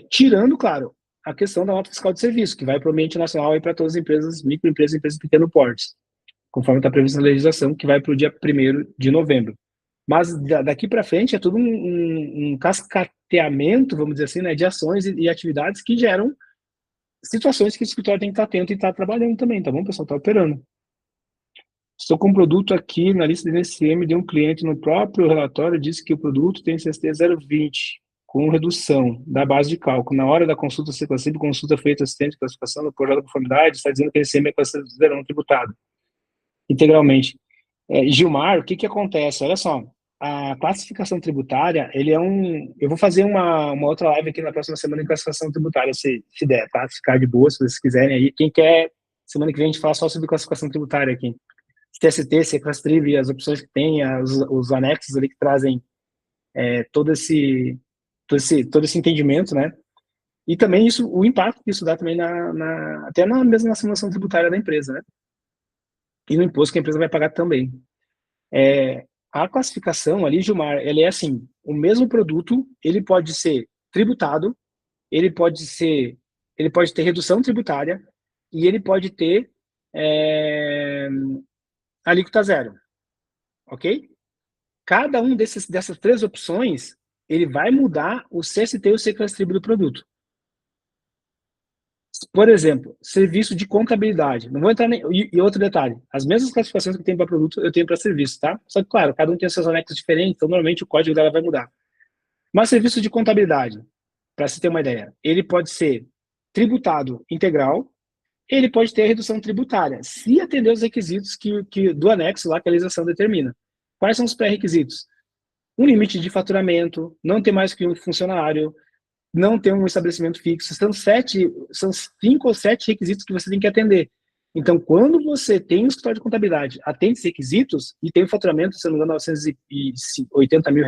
Tirando, claro, a questão da nota fiscal de serviço, que vai para o ambiente nacional e para todas as empresas, microempresas e empresas de pequeno porte, conforme está previsto na legislação, que vai para o dia 1º de novembro. Mas daqui para frente é tudo um cascateamento, vamos dizer assim, né, de ações e atividades que geram situações que o escritório tem que estar atento e estar trabalhando também, tá bom, pessoal? Está operando. Estou com um produto aqui na lista de NSM de um cliente no próprio relatório, disse que o produto tem CST 0,20, com redução da base de cálculo. Na hora da consulta, se classifica consulta feita assistente de classificação do projeto de conformidade, está dizendo que o NSM é classificado 0,1 tributado integralmente. Gilmar, o que acontece? Olha só, a classificação tributária, eu vou fazer uma outra live aqui na próxima semana em classificação tributária, se der, tá? Se ficar de boa, se vocês quiserem aí. Quem quer, semana que vem a gente fala só sobre classificação tributária aqui. TST, Seclastriv, as opções que tem, os anexos ali que trazem todo esse entendimento, né? E também o impacto que isso dá também até mesmo na simulação tributária da empresa, né? E no imposto que a empresa vai pagar também. A classificação ali, Gilmar, ele é assim, o mesmo produto, ele pode ser tributado, ele pode ser, ele pode ter redução tributária e ele pode ter é, alíquota zero, ok? Cada um dessas três opções, ele vai mudar o CST e o CCLSTRIB do produto. Por exemplo, serviço de contabilidade. Não vou entrar nem... E outro detalhe, as mesmas classificações que eu tenho para produto, eu tenho para serviço, tá? Só que, claro, cada um tem seus anexos diferentes, então normalmente o código dela vai mudar. Mas serviço de contabilidade, para você ter uma ideia, ele pode ser tributado integral, ele pode ter redução tributária, se atender os requisitos que do anexo lá que a legislação determina. Quais são os pré-requisitos? Um limite de faturamento, não ter mais que um funcionário, não ter um estabelecimento fixo. São 5 ou 7 requisitos que você tem que atender. Então, quando você tem um escritório de contabilidade, atende esses requisitos e tem um faturamento, se não me engano, R$ 980 mil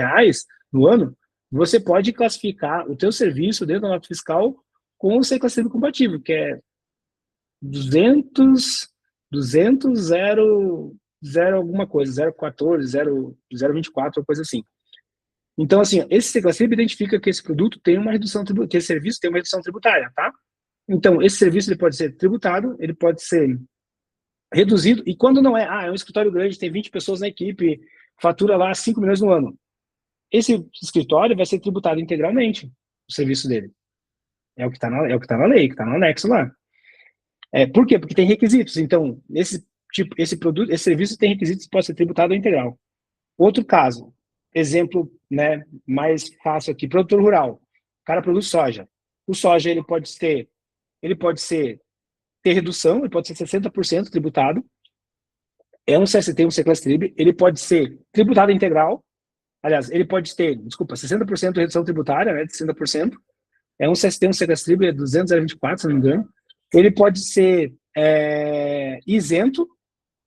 no ano, você pode classificar o teu serviço dentro da nota fiscal com o CCLSTRIB compatível, que é 200, 0 alguma coisa, 014, 024, coisa assim. Então, assim, esse CCLSTRIB identifica que esse produto tem uma redução tributária, que esse serviço tem uma redução tributária, tá? Então, esse serviço ele pode ser tributado, ele pode ser reduzido, e quando não é, é um escritório grande, tem 20 pessoas na equipe, fatura lá 5 milhões no ano. Esse escritório vai ser tributado integralmente, o serviço dele. É o que está na lei, que está no anexo lá. Por quê? Porque tem requisitos. Então, esse produto, esse serviço tem requisitos que pode ser tributado integral. Outro caso, exemplo, né, mais fácil aqui, produtor rural. O cara produz soja. O soja ele pode ter redução, ele pode ser 60% tributado. É um CST, um CCLSTRIB. Ele pode ser tributado integral. Aliás, ele pode ter, 60% de redução tributária, né, de 60%. É um CST, um CCLSTRIB, é 224, se não me engano. Ele pode ser isento.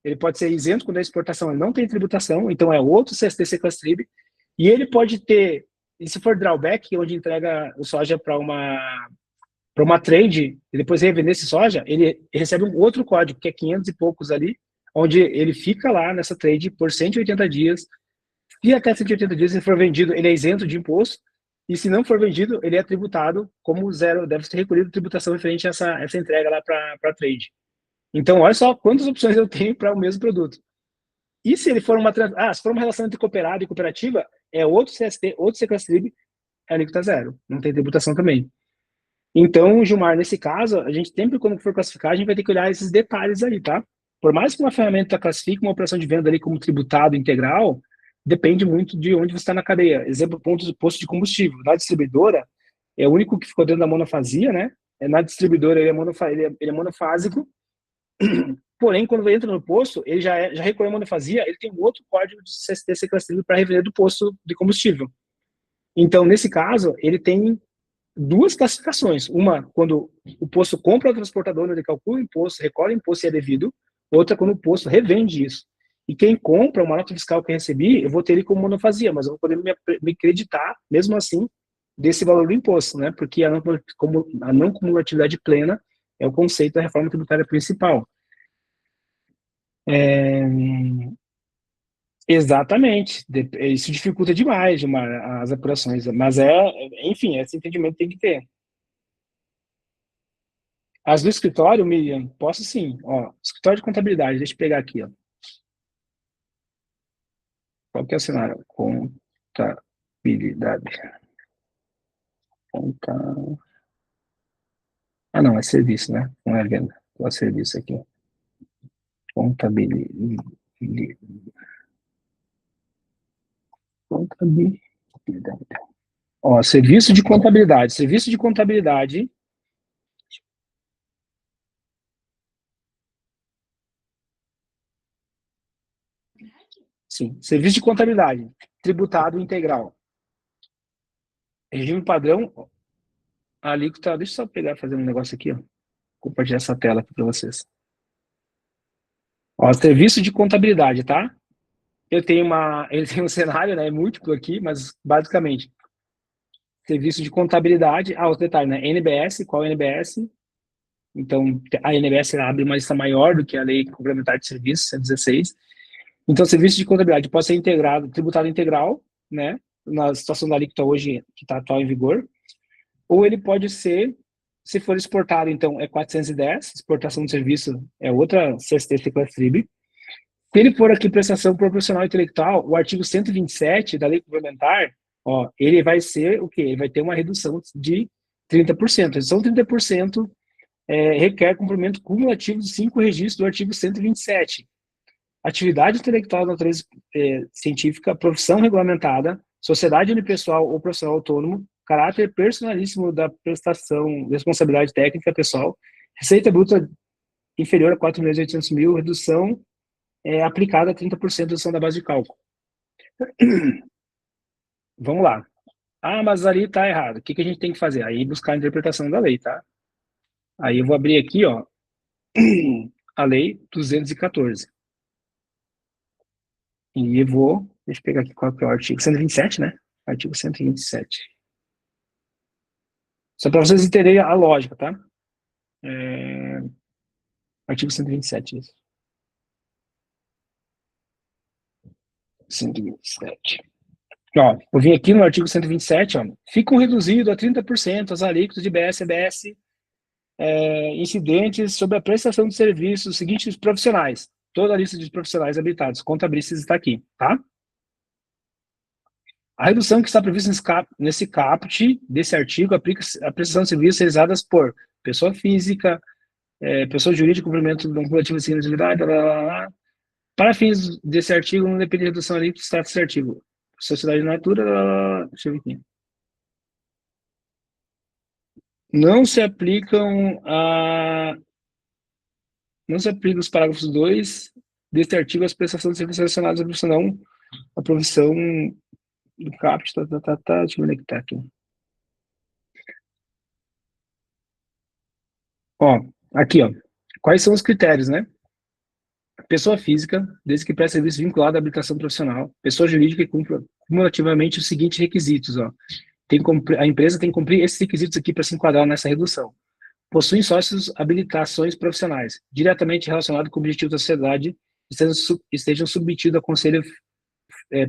Ele pode ser isento quando a exportação não tem tributação, então é outro CST CCLSTRIB, e ele pode ter, e se for drawback, onde entrega o soja para uma trade, e depois revender esse soja, ele recebe um outro código, que é 500 e poucos ali, onde ele fica lá nessa trade por 180 dias, e até 180 dias, se for vendido, ele é isento de imposto, e se não for vendido, ele é tributado como zero, deve ser recolhido tributação referente a essa entrega lá para a trade. Então, olha só quantas opções eu tenho para o mesmo produto. E se ele for se for uma relação entre cooperado e cooperativa, é outro CST, outro CCLSTRIB, é alíquota zero, não tem tributação também. Então, Gilmar, nesse caso, a gente sempre, quando for classificar, a gente vai ter que olhar esses detalhes aí, tá? Por mais que uma ferramenta classifique uma operação de venda ali como tributado integral, depende muito de onde você está na cadeia. Exemplo, posto de combustível. Na distribuidora, é o único que ficou dentro da monofasia, né? Na distribuidora, ele é monofásico, porém, quando entra no posto, ele já recolheu a monofasia, ele tem um outro código de CST CCLSTRIB para revender do posto de combustível. Então, nesse caso, ele tem duas classificações. Uma, quando o posto compra o transportador, ele calcula o imposto, recolhe o imposto e é devido. Outra, quando o posto revende isso. E quem compra uma nota fiscal que eu recebi, eu vou ter ele como monofasia, mas eu vou poder me creditar, mesmo assim, desse valor do imposto, né? Porque a não cumulatividade plena é o conceito da reforma tributária principal. Exatamente. Isso dificulta demais as apurações, mas enfim, esse entendimento tem que ter. As do escritório, Miriam, posso sim. Ó, escritório de contabilidade, deixa eu pegar aqui. Ó. Qual que é o cenário? Contabilidade. Não, é serviço, né? Não é venda. É serviço aqui. Contabilidade. Ó, serviço de contabilidade. Serviço de contabilidade. Sim, serviço de contabilidade. Tributado integral. Regime padrão. A alíquota. Deixa eu só pegar e fazer um negócio aqui, ó. Compartilhar essa tela aqui para vocês. Ó, serviço de contabilidade, tá? Ele tem um cenário, né, múltiplo aqui, mas basicamente serviço de contabilidade. Outro detalhe, né? NBS, qual é a NBS? Então, a NBS abre uma lista maior do que a Lei Complementar de Serviços, 116. Então, o serviço de contabilidade pode ser integrado, tributado integral, né, na situação da alíquota hoje, que está atual em vigor, ou ele pode ser, se for exportado, então, é 410, exportação de serviço é outra CST Class Trib. Se ele for aqui prestação proporcional intelectual, o artigo 127 da lei complementar, ó, ele vai ser o quê? Ele vai ter uma redução de 30%. Redução de 30% requer cumprimento cumulativo de 5 registros do artigo 127. Atividade intelectual de natureza científica, profissão regulamentada, sociedade unipessoal ou profissional autônomo, caráter personalíssimo da prestação, responsabilidade técnica pessoal, receita bruta inferior a 4.800.000, redução aplicada a 30% redução da base de cálculo. Vamos lá. Ah, mas ali está errado. O que a gente tem que fazer? Aí buscar a interpretação da lei, tá? Aí eu vou abrir aqui, ó, a lei 214. E vou, deixa eu pegar aqui qual que é o artigo 127, né? Artigo 127. Só para vocês entenderem a lógica, tá? Artigo 127, isso. 127. Ó, eu vim aqui no artigo 127, ó, ficam reduzidos a 30% as alíquotas de BS, EBS, incidentes sobre a prestação de serviços seguintes profissionais. Toda a lista de profissionais habilitados, contabilistas está aqui, tá? A redução que está prevista nesse caput desse artigo aplica-se à prestação de serviços realizadas por pessoa física, pessoa jurídica, cumprimento de um coletivo de atividade, Para fins desse artigo, não depende de redução ali, trata desse artigo. Sociedade de natura, deixa eu ver aqui. Não se aplicam Não se aplica os parágrafos 2 deste artigo às prestações de serviços relacionados à profissão, a profissão do CAPT, deixa eu ver onde é que tá aqui. Ó, aqui, ó. Quais são os critérios, né? Pessoa física, desde que preste serviço vinculado à habilitação profissional. Pessoa jurídica que cumpra cumulativamente os seguintes requisitos, ó. A empresa tem que cumprir esses requisitos aqui para se enquadrar nessa redução. Possuem sócios habilitações profissionais, diretamente relacionados com o objetivo da sociedade, estejam submetidos a conselho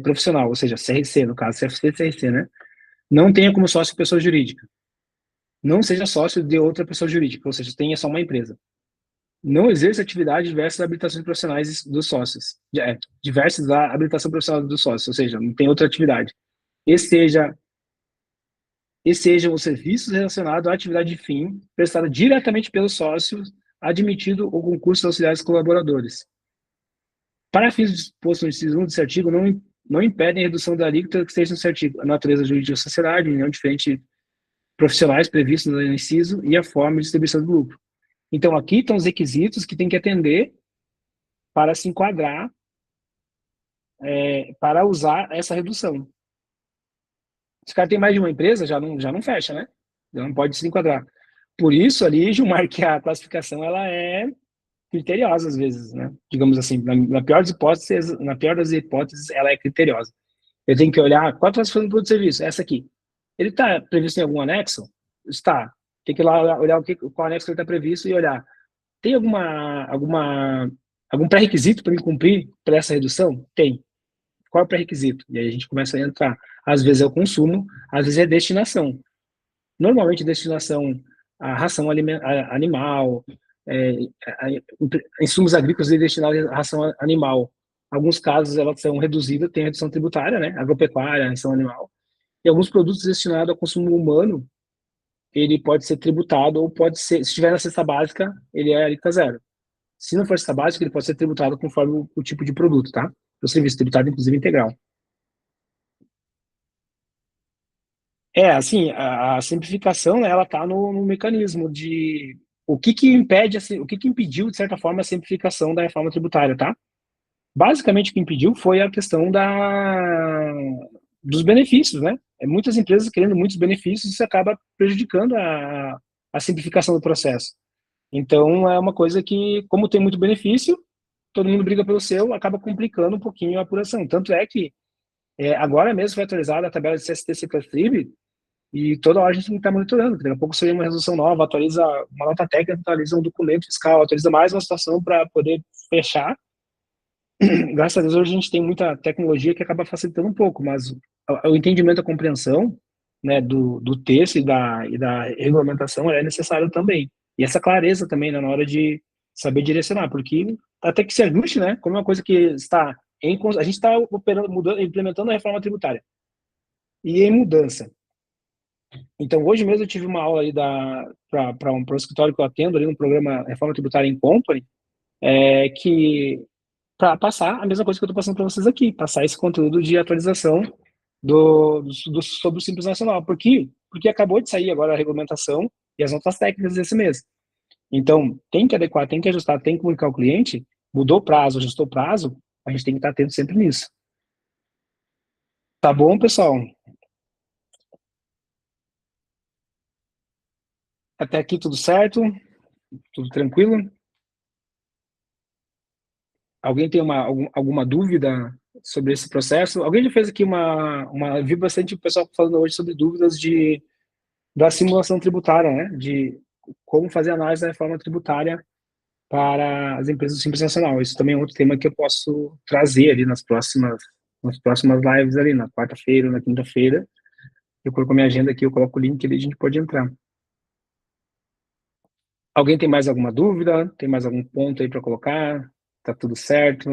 profissional, ou seja, CRC, no caso, CFC e CRC, né? Não tenha como sócio pessoa jurídica. Não seja sócio de outra pessoa jurídica, ou seja, tenha só uma empresa. Não exerça atividade diversas habilitações profissionais dos sócios. Diversas da habilitação profissional dos sócios, ou seja, não tem outra atividade. E sejam os serviços relacionados à atividade de fim prestada diretamente pelos sócios, admitido o concurso de auxiliares colaboradores. Para fins dispostos no inciso 1 desse artigo, não impedem a redução da alíquota que esteja nesse artigo, a natureza jurídica da sociedade, união diferente profissionais previstos no inciso e a forma de distribuição do lucro. Então, aqui estão os requisitos que tem que atender para se enquadrar, para usar essa redução. Se o cara tem mais de uma empresa, já não fecha, né? Já não pode se enquadrar. Por isso, ali, Gilmar, que a classificação ela é criteriosa, às vezes, né? Digamos assim, na pior das hipóteses, ela é criteriosa. Eu tenho que olhar qual a classificação do produto de serviço, essa aqui. Ele está previsto em algum anexo? Está. Tem que ir lá olhar qual anexo ele está previsto e olhar. Tem algum pré-requisito para me cumprir para essa redução? Tem. Qual é o pré-requisito? E aí a gente começa a entrar. Às vezes é o consumo, às vezes é destinação. Normalmente, destinação a ração animal, insumos agrícolas destinados à ração animal. Em alguns casos, elas são reduzidas, tem redução tributária, né? Agropecuária, ração animal. E alguns produtos destinados ao consumo humano, ele pode ser tributado ou pode ser, se estiver na cesta básica, ele é alíquota zero. Se não for cesta básica, ele pode ser tributado conforme o tipo de produto, tá? O serviço tributado, inclusive, integral. Assim, a simplificação, né, ela está no mecanismo de o que impede, assim, o que impediu, de certa forma, a simplificação da reforma tributária, tá? Basicamente, o que impediu foi a questão dos benefícios, né? Muitas empresas querendo muitos benefícios, isso acaba prejudicando a simplificação do processo. Então, é uma coisa que, como tem muito benefício, todo mundo briga pelo seu, acaba complicando um pouquinho a apuração. Tanto é que agora mesmo foi atualizada a tabela de CST Ciplastrib, e toda hora a gente tem que estar monitorando. Daqui a pouco sai uma resolução nova, atualiza uma nota técnica, atualiza um documento fiscal, atualiza mais uma situação para poder fechar. graças a Deus, hoje a gente tem muita tecnologia que acaba facilitando um pouco, mas o entendimento, a compreensão, né, do texto e da regulamentação é necessário também. E essa clareza também, né, na hora de saber direcionar, porque até que se ajuste, né, como é uma coisa que está a gente está operando, mudando, implementando a reforma tributária e em mudança. Então, hoje mesmo eu tive uma aula ali para um escritório que eu atendo ali no programa Reforma Tributária em Company, que para passar a mesma coisa que eu estou passando para vocês aqui, passar esse conteúdo de atualização sobre o Simples Nacional. Por quê? Porque acabou de sair agora a regulamentação e as notas técnicas desse mês. Então, tem que adequar, tem que ajustar, tem que comunicar ao cliente, mudou o prazo, ajustou o prazo, a gente tem que estar atento sempre nisso. Tá bom, pessoal? Até aqui tudo certo? Tudo tranquilo? Alguém tem alguma dúvida sobre esse processo? Alguém já fez aqui vi bastante o pessoal falando hoje sobre dúvidas da simulação tributária, né? De como fazer análise da reforma tributária para as empresas do Simples Nacional. Isso também é outro tema que eu posso trazer ali nas próximas lives ali, na quarta-feira, na quinta-feira. Eu coloco a minha agenda aqui, eu coloco o link ali, a gente pode entrar. Alguém tem mais alguma dúvida? Tem mais algum ponto aí para colocar? Tá tudo certo?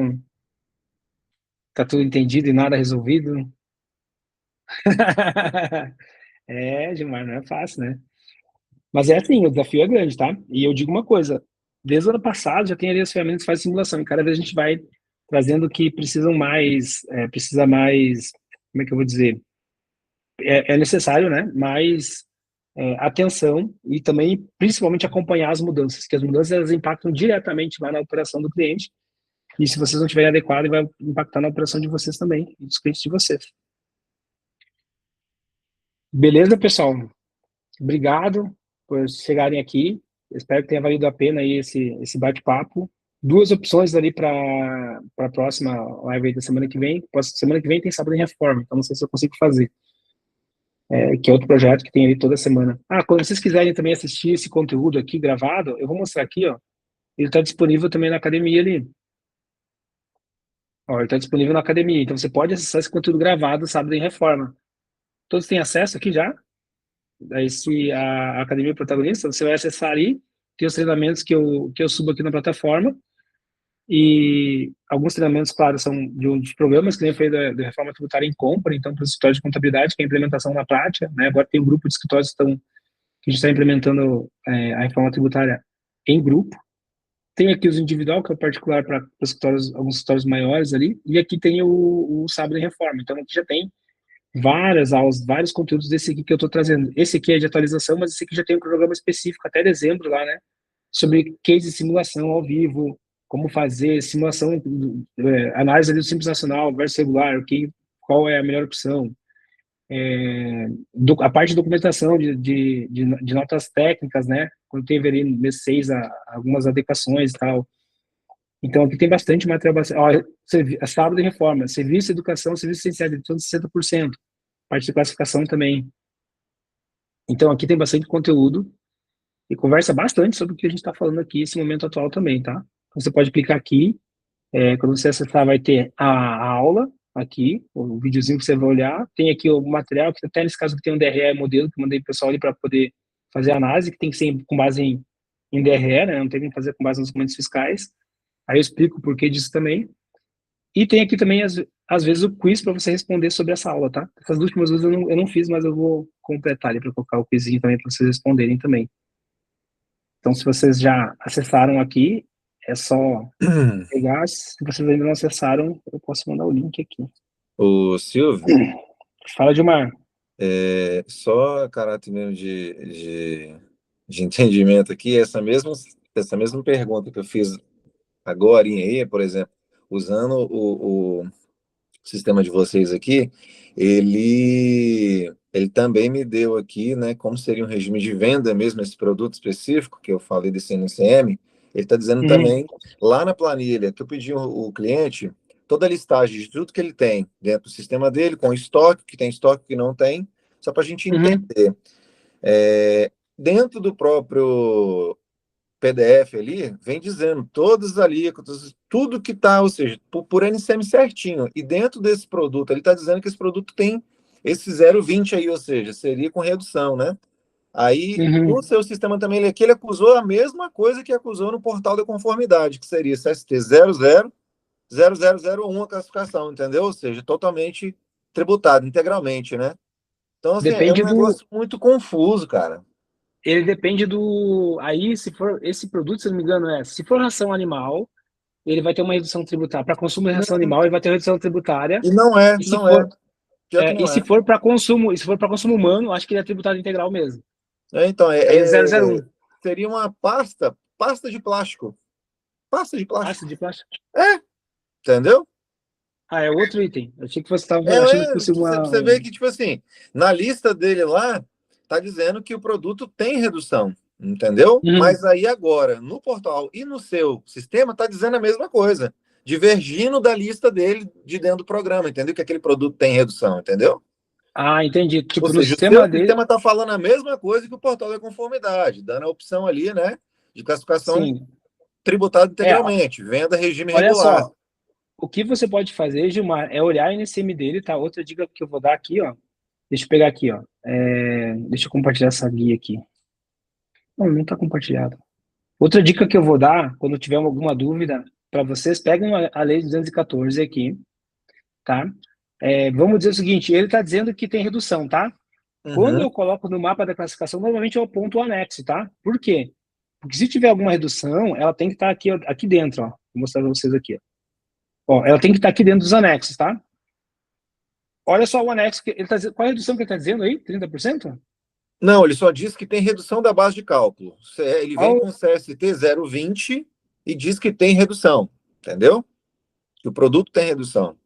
Tá tudo entendido e nada resolvido? Gilmar, não é fácil, né? Mas é assim, o desafio é grande, tá? E eu digo uma coisa, desde o ano passado já tem ali as ferramentas que fazem simulação, e cada vez a gente vai trazendo que precisa mais, como é que eu vou dizer? É necessário, né? Mais atenção e também, principalmente, acompanhar as mudanças, que as mudanças elas impactam diretamente lá na operação do cliente, e se vocês não tiverem adequado, vai impactar na operação de vocês também, e dos clientes de vocês. Beleza, pessoal? Obrigado por chegarem aqui. Espero que tenha valido a pena aí esse bate-papo. Duas opções ali para a próxima live aí da semana que vem. Semana que vem tem sábado em reforma, então não sei se eu consigo fazer. Que é outro projeto que tem ali toda semana. Quando vocês quiserem também assistir esse conteúdo aqui gravado, eu vou mostrar aqui, ó. Ele está disponível também na academia ali. Ó, ele está disponível na academia, então você pode acessar esse conteúdo gravado sábado em reforma. Todos têm acesso aqui já? A Academia Protagonista, você vai acessar ali, tem os treinamentos que eu subo aqui na plataforma, e alguns treinamentos, claro, são de programas que nem foi da Reforma Tributária em Compra, então, para os escritórios de contabilidade, que é a implementação na prática, né? Agora tem um grupo de escritórios que a gente está implementando a Reforma Tributária em grupo. Tem aqui os individual, que é o particular para escritórios, alguns escritórios maiores ali, e aqui tem o Sábado em Reforma. Então, aqui já tem várias aulas, vários conteúdos desse aqui que eu estou trazendo. Esse aqui é de atualização, mas esse aqui já tem um programa específico até dezembro lá, né? Sobre case de simulação ao vivo, como fazer simulação, análise ali do Simples Nacional versus regular, qual é a melhor opção. A parte de documentação de notas técnicas, né? Quando teve ali no mês 6 algumas adequações e tal. Então, aqui tem bastante material. Sábado de reforma, serviço, educação, serviço essencial, de 60%. Parte de classificação também. Então, aqui tem bastante conteúdo e conversa bastante sobre o que a gente está falando aqui, esse momento atual também, tá? Então, você pode clicar aqui, quando você acessar, vai ter a aula aqui, o videozinho que você vai olhar. Tem aqui o material, que até nesse caso que tem um DRE modelo, que eu mandei pro pessoal ali para poder fazer a análise, que tem que ser com base em DRE, né? Não tem que fazer com base nos documentos fiscais. Aí eu explico o porquê disso também. E tem aqui também, às vezes, o quiz para você responder sobre essa aula, tá? Essas últimas vezes eu não fiz, mas eu vou completar ali para colocar o quizinho também para vocês responderem também. Então, se vocês já acessaram aqui, é só pegar. Se vocês ainda não acessaram, eu posso mandar o link aqui. O Silvio, Fala, Dilmar. só caráter mesmo de entendimento aqui, essa mesma pergunta que eu fiz agora aí, por exemplo, usando o sistema de vocês aqui, ele também me deu aqui, né, como seria um regime de venda mesmo, esse produto específico que eu falei desse NCM, ele está dizendo também, lá na planilha, que eu pedi o cliente, toda a listagem de tudo que ele tem dentro do sistema dele, com estoque, que tem estoque, que não tem, só para a gente entender. Dentro do próprio PDF ali, vem dizendo todas as alíquotas, tudo que está, ou seja, por NCM certinho. E dentro desse produto, ele está dizendo que esse produto tem esse 0,20 aí, ou seja, seria com redução, né? Aí, no seu sistema também, ele acusou a mesma coisa que acusou no portal da conformidade, que seria CST 000001 a classificação, entendeu? Ou seja, totalmente tributado, integralmente, né? Então, assim, é um Depende do... negócio muito confuso, cara. Ele depende do... Aí, se for esse produto, se não me engano, se for ração animal, ele vai ter uma redução tributária. Para consumo de ração animal, ele vai ter redução tributária. E não é, E se não é. for, Pior que não e se é. for para consumo, e se for para consumo humano, acho que ele é tributado integral mesmo. Então, Aí é 001. seria uma pasta de plástico. Pasta de plástico. Pasta de plástico? Entendeu? Ah, é outro item. Eu achei que você estava achando que fosse uma... Você vê que, tipo assim, na lista dele lá, tá dizendo que o produto tem redução, entendeu? Mas aí agora, no portal e no seu sistema, tá dizendo a mesma coisa, divergindo da lista dele de dentro do programa, entendeu? Que aquele produto tem redução, entendeu? Ah, entendi. Ou Tipo, no seja, o seu sistema dele... sistema tá falando a mesma coisa que o portal da conformidade, dando a opção ali, né, de classificação Sim. tributada integralmente, venda regime Olha regular. só, o que você pode fazer, Gilmar, é olhar a NCM dele, tá? Outra dica que eu vou dar aqui, ó. Deixa eu pegar aqui, ó. Deixa eu compartilhar essa guia aqui. Não está compartilhado. Outra dica que eu vou dar, quando tiver alguma dúvida, para vocês, peguem a Lei 214 aqui, tá? Vamos dizer o seguinte, ele está dizendo que tem redução, tá? Quando eu coloco no mapa da classificação, normalmente eu aponto o anexo, tá? Por quê? Porque se tiver alguma redução, ela tem que estar aqui, ó, aqui dentro, ó. Vou mostrar para vocês aqui, ó. Ó, ela tem que estar aqui dentro dos anexos, tá? Olha só o anexo que ele tá dizendo. Qual é a redução que ele está dizendo aí? 30%? Não, ele só diz que tem redução da base de cálculo. Ele vem Olha, com CST 0,20 e diz que tem redução, entendeu? Que o produto tem redução.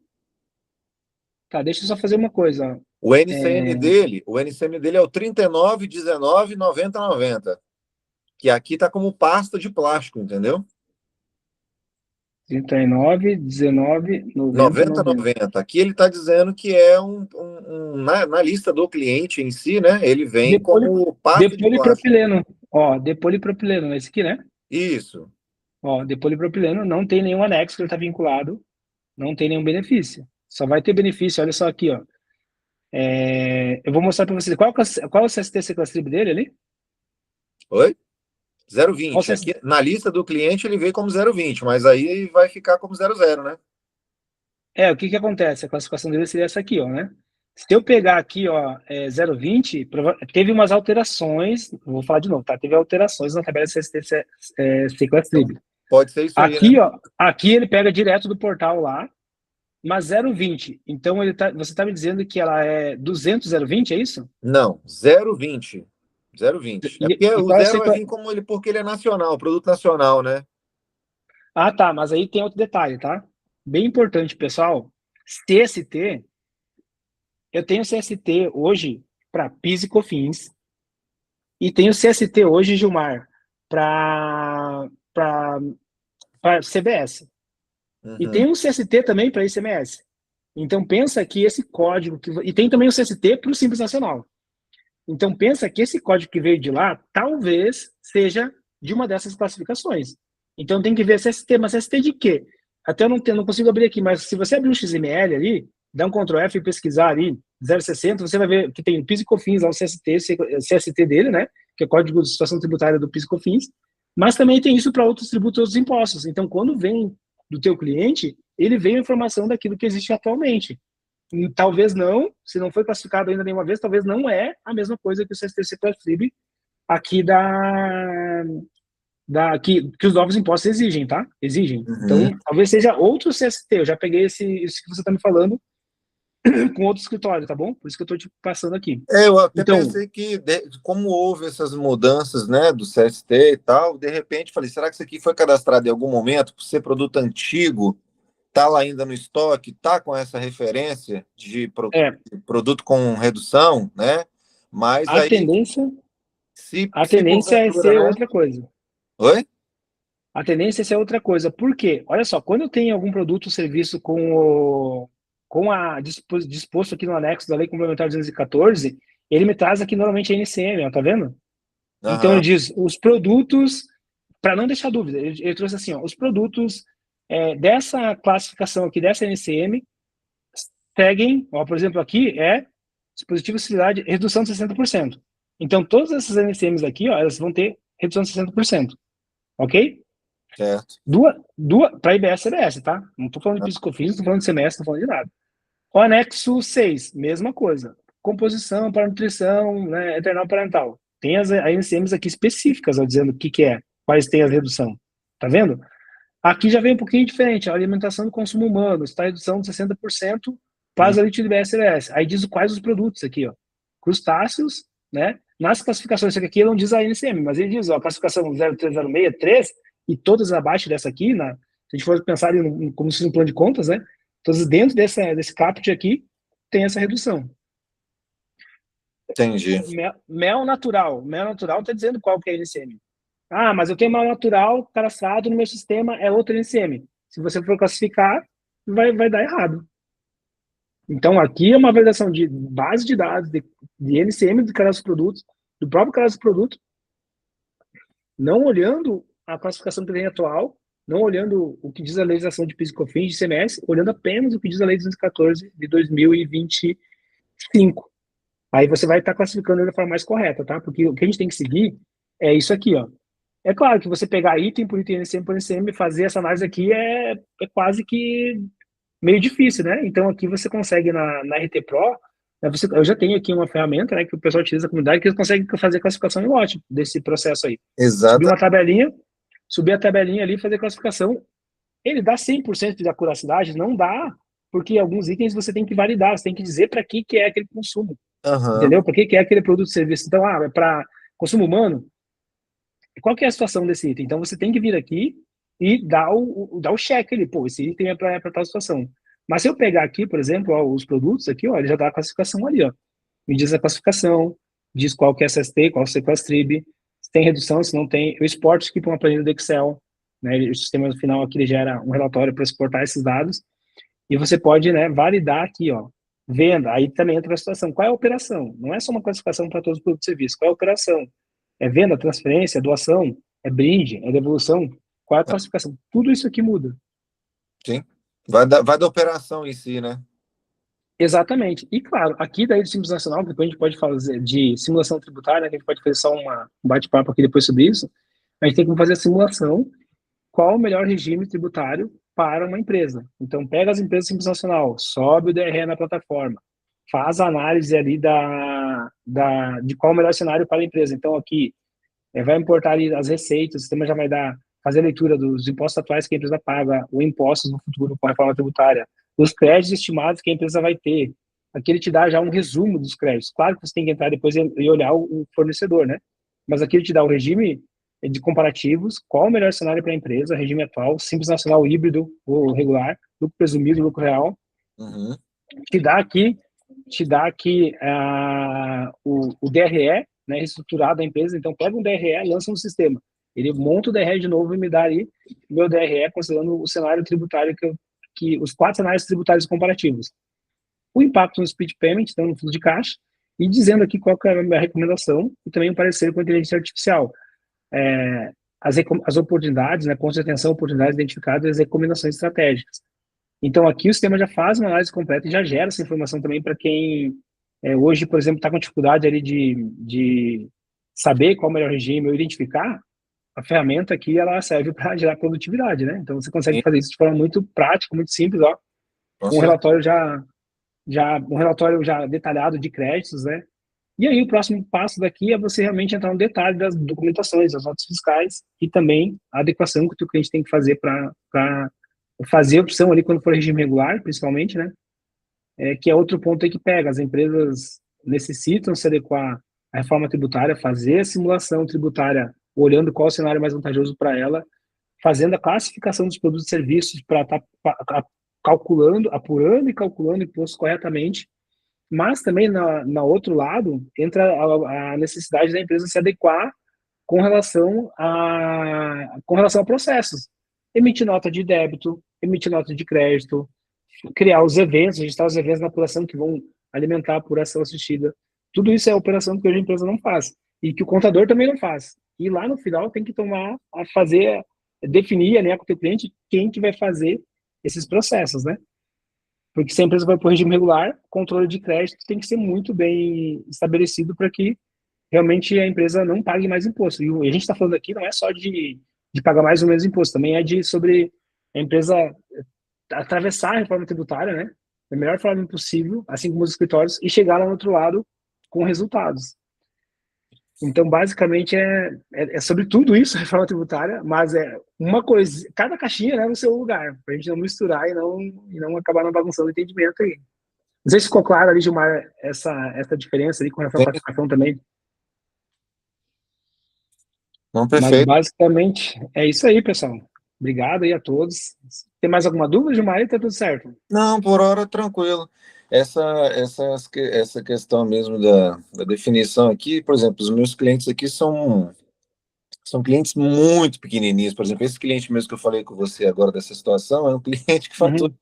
tá, deixa eu só fazer uma coisa, ó. O NCM dele é o 39, 19, 90, 90, que aqui está como pasta de plástico, entendeu? 39, 19, 90, 90, 90. 90. Aqui ele está dizendo que é na lista do cliente em si, né? Ele vem como pasta de plástico. Depolipropileno. Ó, depolipropileno, esse aqui, né? Isso. Ó, depolipropileno não tem nenhum anexo que ele está vinculado, não tem nenhum benefício. Só vai ter benefício, olha só aqui, ó. Eu vou mostrar para vocês. Qual é o CST Clastrib dele ali? Oi? Qual 0,20. Aqui, na lista do cliente ele veio como 0,20, mas aí vai ficar como 0,0, né? O que acontece? A classificação dele seria essa aqui, ó, né? Se eu pegar aqui, ó, 0,20, teve umas alterações, vou falar de novo, tá? Teve alterações na tabela CST Clastrib. Então, pode ser isso aqui, aí, né? ó, aqui ele pega direto do portal lá, mas 0,20. Então você está me dizendo que ela é 200 0,20, é isso? Não, 0,20. 0,20. É porque E o qual é zero vai vir como ele, porque ele é nacional, produto nacional, né? Ah, tá, mas aí tem outro detalhe, tá? Bem importante, pessoal. CST, eu tenho CST hoje para PIS e COFINS e tenho CST hoje, Gilmar, para CBS. E tem um CST também para ICMS. Então pensa que esse código e tem também o CST para o Simples Nacional. Então pensa que esse código que veio de lá talvez seja de uma dessas classificações. Então tem que ver CST, mas CST de quê? Até eu não consigo abrir aqui, mas se você abrir um XML ali, dá um Ctrl F e pesquisar ali 060, você vai ver que tem o PIS e COFINS lá, o CST dele, né? Que é o Código de Situação Tributária do PIS e COFINS, mas também tem isso para outros tributos e outros impostos. Então quando vem do teu cliente, ele veio a informação daquilo que existe atualmente. E talvez não, se não foi classificado ainda nenhuma vez, talvez não é a mesma coisa que o CST Clastrib aqui que os novos impostos exigem, tá? Exigem. Então, talvez seja outro CST. Eu já peguei isso que você está me falando com outro escritório, tá bom? Por isso que eu estou te passando aqui. Eu até então, pensei que, como houve essas mudanças, né, do CST e tal, de repente falei, será que isso aqui foi cadastrado em algum momento por ser produto antigo? Tá lá ainda no estoque, tá com essa referência de produto com redução, né? Mas a aí, tendência se é porventura, ser né? outra coisa. Oi? A tendência é ser outra coisa. Por quê? Olha só, quando eu tenho algum produto ou serviço disposto aqui no anexo da Lei Complementar 214, ele me traz aqui normalmente a NCM, ó, tá vendo? Então ele diz, os produtos para não deixar dúvida, ele trouxe assim, ó, os produtos dessa classificação aqui, dessa NCM, seguem, ó, por exemplo, aqui dispositivo de acessibilidade, redução de 60%. Então, todas essas NCMs aqui, ó, elas vão ter redução de 60%. Ok? Certo. Para IBS e CBS, tá? Não estou falando de PIS/COFINS, não estou falando de CMS, não estou falando de nada. O anexo 6, mesma coisa. Composição para nutrição, né, eternal parental. Tem as NCMs aqui específicas, ó, dizendo o que é, quais tem as redução. Tá vendo? Aqui já vem um pouquinho diferente. A alimentação do consumo humano está redução de 60% para as elites do IBS. Aí diz quais os produtos aqui, ó. Crustáceos, né? Nas classificações, isso aqui não diz a NCM, mas ele diz, ó, a classificação 0306, e todas abaixo dessa aqui, se a gente for pensar como se fosse um plano de contas, né? Todas dentro desse caput aqui, tem essa redução. Entendi. Mel natural. Mel natural está dizendo qual que é a NCM. Ah, mas eu tenho mel natural cadastrado no meu sistema, é outra NCM. Se você for classificar, vai dar errado. Então, aqui é uma validação de base de dados, de NCM do cadastro do produto, do próprio cadastro do produto, não olhando a classificação que tem atual, não olhando o que diz a legislação de PIS/COFINS, de CMS, olhando apenas o que diz a Lei 214 de 2025. Aí você vai estar classificando da forma mais correta, tá? Porque o que a gente tem que seguir é isso aqui, ó. É claro que você pegar item por item, NCM por NCM, e fazer essa análise aqui é quase que meio difícil, né? Então aqui você consegue na RT Pro, né, eu já tenho aqui uma ferramenta, né, que o pessoal utiliza na comunidade, que consegue fazer classificação em lote desse processo aí. Exato. Subir a tabelinha ali e fazer classificação. Ele dá 100% de acuracidade? Não dá, porque alguns itens você tem que validar, você tem que dizer para que é aquele consumo. Entendeu? Para que é aquele produto ou serviço. Então, é para consumo humano? Qual que é a situação desse item? Então, você tem que vir aqui e dar o check ali. Pô, esse item é para tal situação. Mas se eu pegar aqui, por exemplo, ó, os produtos aqui, ó, ele já dá a classificação ali, ó. Me diz a classificação, diz qual que é SST, qual que é STRIB, se tem redução, se não tem. Eu exporto aqui para uma planilha do Excel, né? O sistema no final aqui ele gera um relatório para exportar esses dados. E você pode, né, validar aqui, ó, venda. Aí também entra a situação. Qual é a operação? Não é só uma classificação para todos os produtos e serviços. Qual é a operação? É venda, transferência, doação, é brinde, é devolução? Qual é a classificação? Tudo isso aqui muda. Sim. Vai da operação em si, né? Exatamente. E, claro, aqui da Simples Nacional, que depois a gente pode fazer de simulação tributária, que a gente pode fazer só um bate-papo aqui depois sobre isso, a gente tem que fazer a simulação, qual o melhor regime tributário para uma empresa. Então, pega as empresas Simples Nacional, sobe o DRE na plataforma, faz a análise ali de qual o melhor cenário para a empresa. Então, aqui, vai importar ali as receitas, o sistema já vai fazer a leitura dos impostos atuais que a empresa paga, ou impostos no futuro com a reforma tributária, os créditos estimados que a empresa vai ter. Aqui ele te dá já um resumo dos créditos. Claro que você tem que entrar depois e olhar o fornecedor, né? Mas aqui ele te dá o regime de comparativos, qual o melhor cenário para a empresa, regime atual, simples nacional, híbrido ou regular, lucro presumido, lucro real. Uhum. Te dá aqui o DRE, né, estruturado da empresa. Então, pega um DRE, lança no sistema. Ele monta o DRE de novo e me dá ali o meu DRE, considerando o cenário tributário os 4 cenários tributários comparativos. O impacto no split payment, então no fluxo de caixa, e dizendo aqui qual que é a minha recomendação, e também um parecer com a inteligência artificial. As oportunidades, né, pontos de atenção, oportunidades identificadas e as recomendações estratégicas. Então, aqui o sistema já faz uma análise completa e já gera essa informação também para quem hoje, por exemplo, está com dificuldade ali de saber qual é o melhor regime ou identificar. A ferramenta aqui, ela serve para gerar produtividade, né? Então, você consegue fazer isso de forma muito prática, muito simples, ó. Um relatório já detalhado de créditos, né? E aí, o próximo passo daqui é você realmente entrar no detalhe das documentações, das notas fiscais e também a adequação que o teu cliente tem que fazer para fazer a opção ali quando for regime regular, principalmente, né? Que é outro ponto aí que pega. As empresas necessitam se adequar à reforma tributária, fazer a simulação tributária, olhando qual o cenário mais vantajoso para ela, fazendo a classificação dos produtos e serviços para estar calculando, apurando e calculando impostos corretamente. Mas também, na outro lado, entra a necessidade da empresa se adequar com relação a processos. Emitir nota de débito, emitir nota de crédito, criar os eventos, registrar os eventos na apuração que vão alimentar a apuração assistida. Tudo isso é operação que hoje a empresa não faz. e que o contador também não faz. E lá no final tem que definir, né, com o teu cliente quem que vai fazer esses processos, né? Porque se a empresa vai para o regime regular, controle de crédito tem que ser muito bem estabelecido para que realmente a empresa não pague mais imposto. E a gente está falando aqui não é só de pagar mais ou menos imposto, também é sobre a empresa atravessar a reforma tributária, né, da melhor forma possível, assim como os escritórios, e chegar lá no outro lado com resultados. Então, basicamente, é sobre tudo isso, a reforma tributária, mas é uma coisa, cada caixinha, né, no seu lugar, para a gente não misturar e não acabar não bagunçando o entendimento aí. Não sei se ficou claro ali, Gilmar, essa diferença ali com relação à Sim, classificação também, não, mas perfeito. basicamente é isso aí, pessoal. Obrigado aí a todos. Tem mais alguma dúvida, Gilmar? Tá tudo certo? Não, por hora tranquilo. Essa questão mesmo da definição aqui, por exemplo, os meus clientes aqui são clientes muito pequenininhos. Por exemplo, esse cliente mesmo que eu falei com você agora dessa situação é um cliente que fatura Uhum,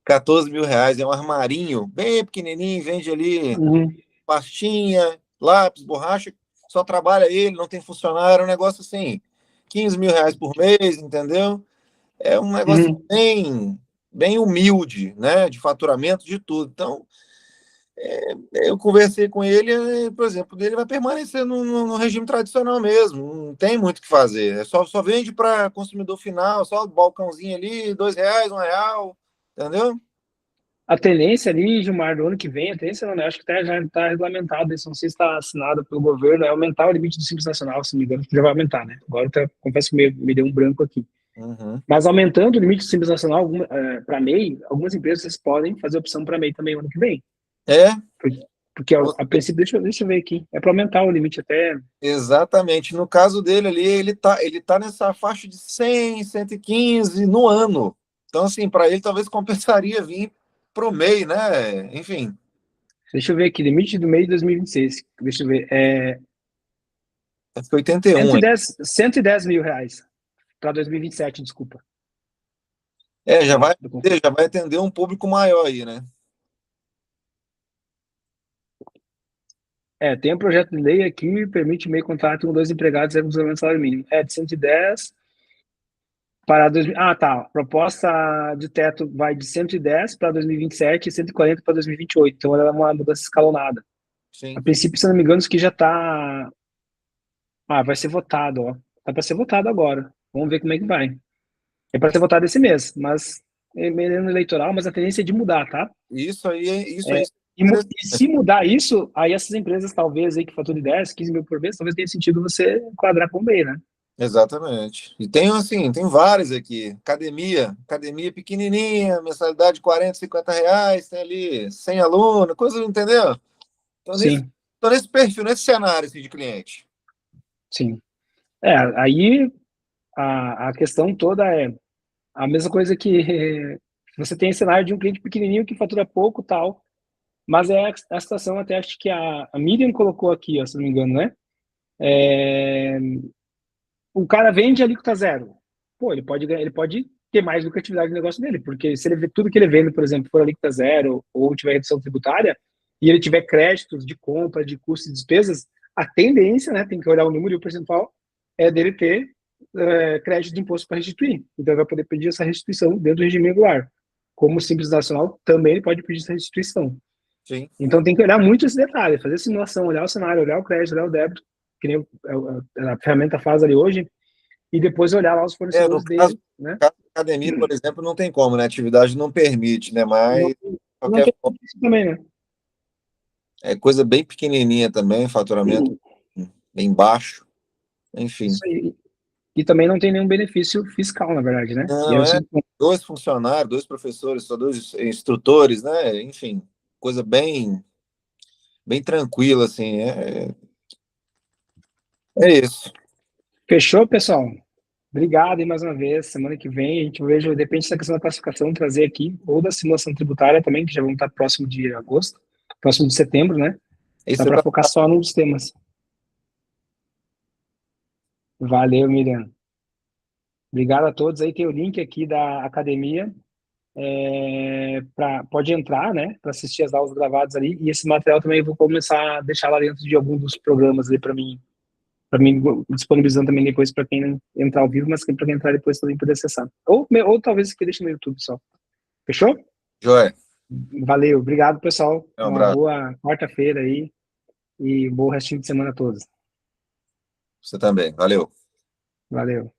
14 mil reais, é um armarinho bem pequenininho, vende ali uhum, pastinha, lápis, borracha, só trabalha ele, não tem funcionário, é um negócio assim, 15 mil reais por mês, entendeu? É um negócio uhum. bem humilde, né? De faturamento, de tudo. Então, eu conversei com ele, por exemplo, ele vai permanecer no regime tradicional mesmo, não tem muito o que fazer. Só vende para consumidor final, só o balcãozinho ali, R$ 2, R$ 1, entendeu? A tendência ali, Gilmar, do ano que vem, a tendência não, né? Acho que já está regulamentado, isso não sei se está assinado pelo governo, é aumentar o limite do Simples Nacional, se não me engano, que já vai aumentar, né? Agora, confesso que me deu um branco aqui. Uhum. Mas aumentando o limite do Simples Nacional para MEI, algumas empresas podem fazer opção para MEI também ano que vem. É, Porque a princípio, deixa eu ver aqui, é para aumentar o limite até. exatamente. No caso dele ali, ele tá nessa faixa de 100, 115 no ano. Então, assim, para ele talvez compensaria vir pro MEI, né? Enfim, Deixa eu ver aqui, limite do MEI de 2026. Deixa eu ver. acho que 81, hein? 110 mil reais para 2027, desculpa. É, já Tá? vai, já vai atender um público maior aí, né? Tem um projeto de lei aqui que permite MEI contrato com dois empregados e com salário mínimo. É de 110 para 2000. Ah, tá. Proposta de teto vai de 110 para 2027 e 140 para 2028. Então, ela é uma mudança escalonada. A Sim. princípio, se não me engano, isso aqui já está. Ah, vai ser votado, ó. Tá para ser votado agora. Vamos ver como é que vai. É para ser votado esse mês, mas é meio ano eleitoral, mas a tendência é de mudar, tá? Isso aí é E se interessante. mudar isso, aí essas empresas, talvez, aí que faturam 10, 15 mil por mês, talvez tenha sentido você enquadrar com o MEI, né? Exatamente. E tem assim, tem vários aqui. Academia pequenininha, mensalidade de 40, R$ 50, tem ali 100 alunos, coisa, entendeu? Então Sim, tô nesse perfil, nesse cenário assim, de cliente. sim. Aí a questão toda é a mesma coisa que você tem esse cenário de um cliente pequenininho que fatura pouco tal, mas é a situação até acho que a Miriam colocou aqui, ó, se não me engano, né? É, o cara vende a alíquota zero. Pô, ele pode ter mais lucratividade no negócio dele, porque se ele vê tudo que ele vende, por exemplo, for alíquota zero ou tiver redução tributária, e ele tiver créditos de compra, de custos e despesas, a tendência, né, tem que olhar o número e o percentual, é dele ter crédito de imposto para restituir. Então, ele vai poder pedir essa restituição dentro do regime regular. Como o Simples Nacional, também ele pode pedir essa restituição. Sim. Então, tem que olhar muito esse detalhe, fazer simulação, olhar o cenário, olhar o crédito, olhar o débito, que nem a ferramenta faz ali hoje, e depois olhar lá os No fornecedores caso, dele, né? caso da academia, por exemplo, não tem como, né? A atividade não permite, né? Não, Mas, de não qualquer tem forma, isso também, né? é coisa bem pequenininha também, faturamento bem baixo, enfim. Isso aí. E também não tem nenhum benefício fiscal, na verdade, né? E aí Não, você, é dois funcionários, dois professores, só dois instrutores, né? Enfim, coisa bem tranquila, assim. É isso. fechou, pessoal? Obrigado e mais uma vez. Semana que vem a gente veja, depende da questão da classificação, trazer aqui, ou da simulação tributária também, que já vão estar próximo de agosto, próximo de setembro, né? Dá Isso para tá. focar só num dos temas. Valeu, Miriam. Obrigado a todos. Aí tem o link aqui da academia. pode entrar, né, para assistir as aulas gravadas ali, e esse material também eu vou começar a deixar lá dentro de algum dos programas ali para mim disponibilizando também depois para quem entrar ao vivo, mas para quem entrar depois também poder acessar. Ou talvez que deixe no YouTube só. Fechou? Joia. Valeu, obrigado, pessoal. Um Uma abraço. boa quarta-feira aí e bom restinho de semana a todos. Você também. Valeu. Valeu.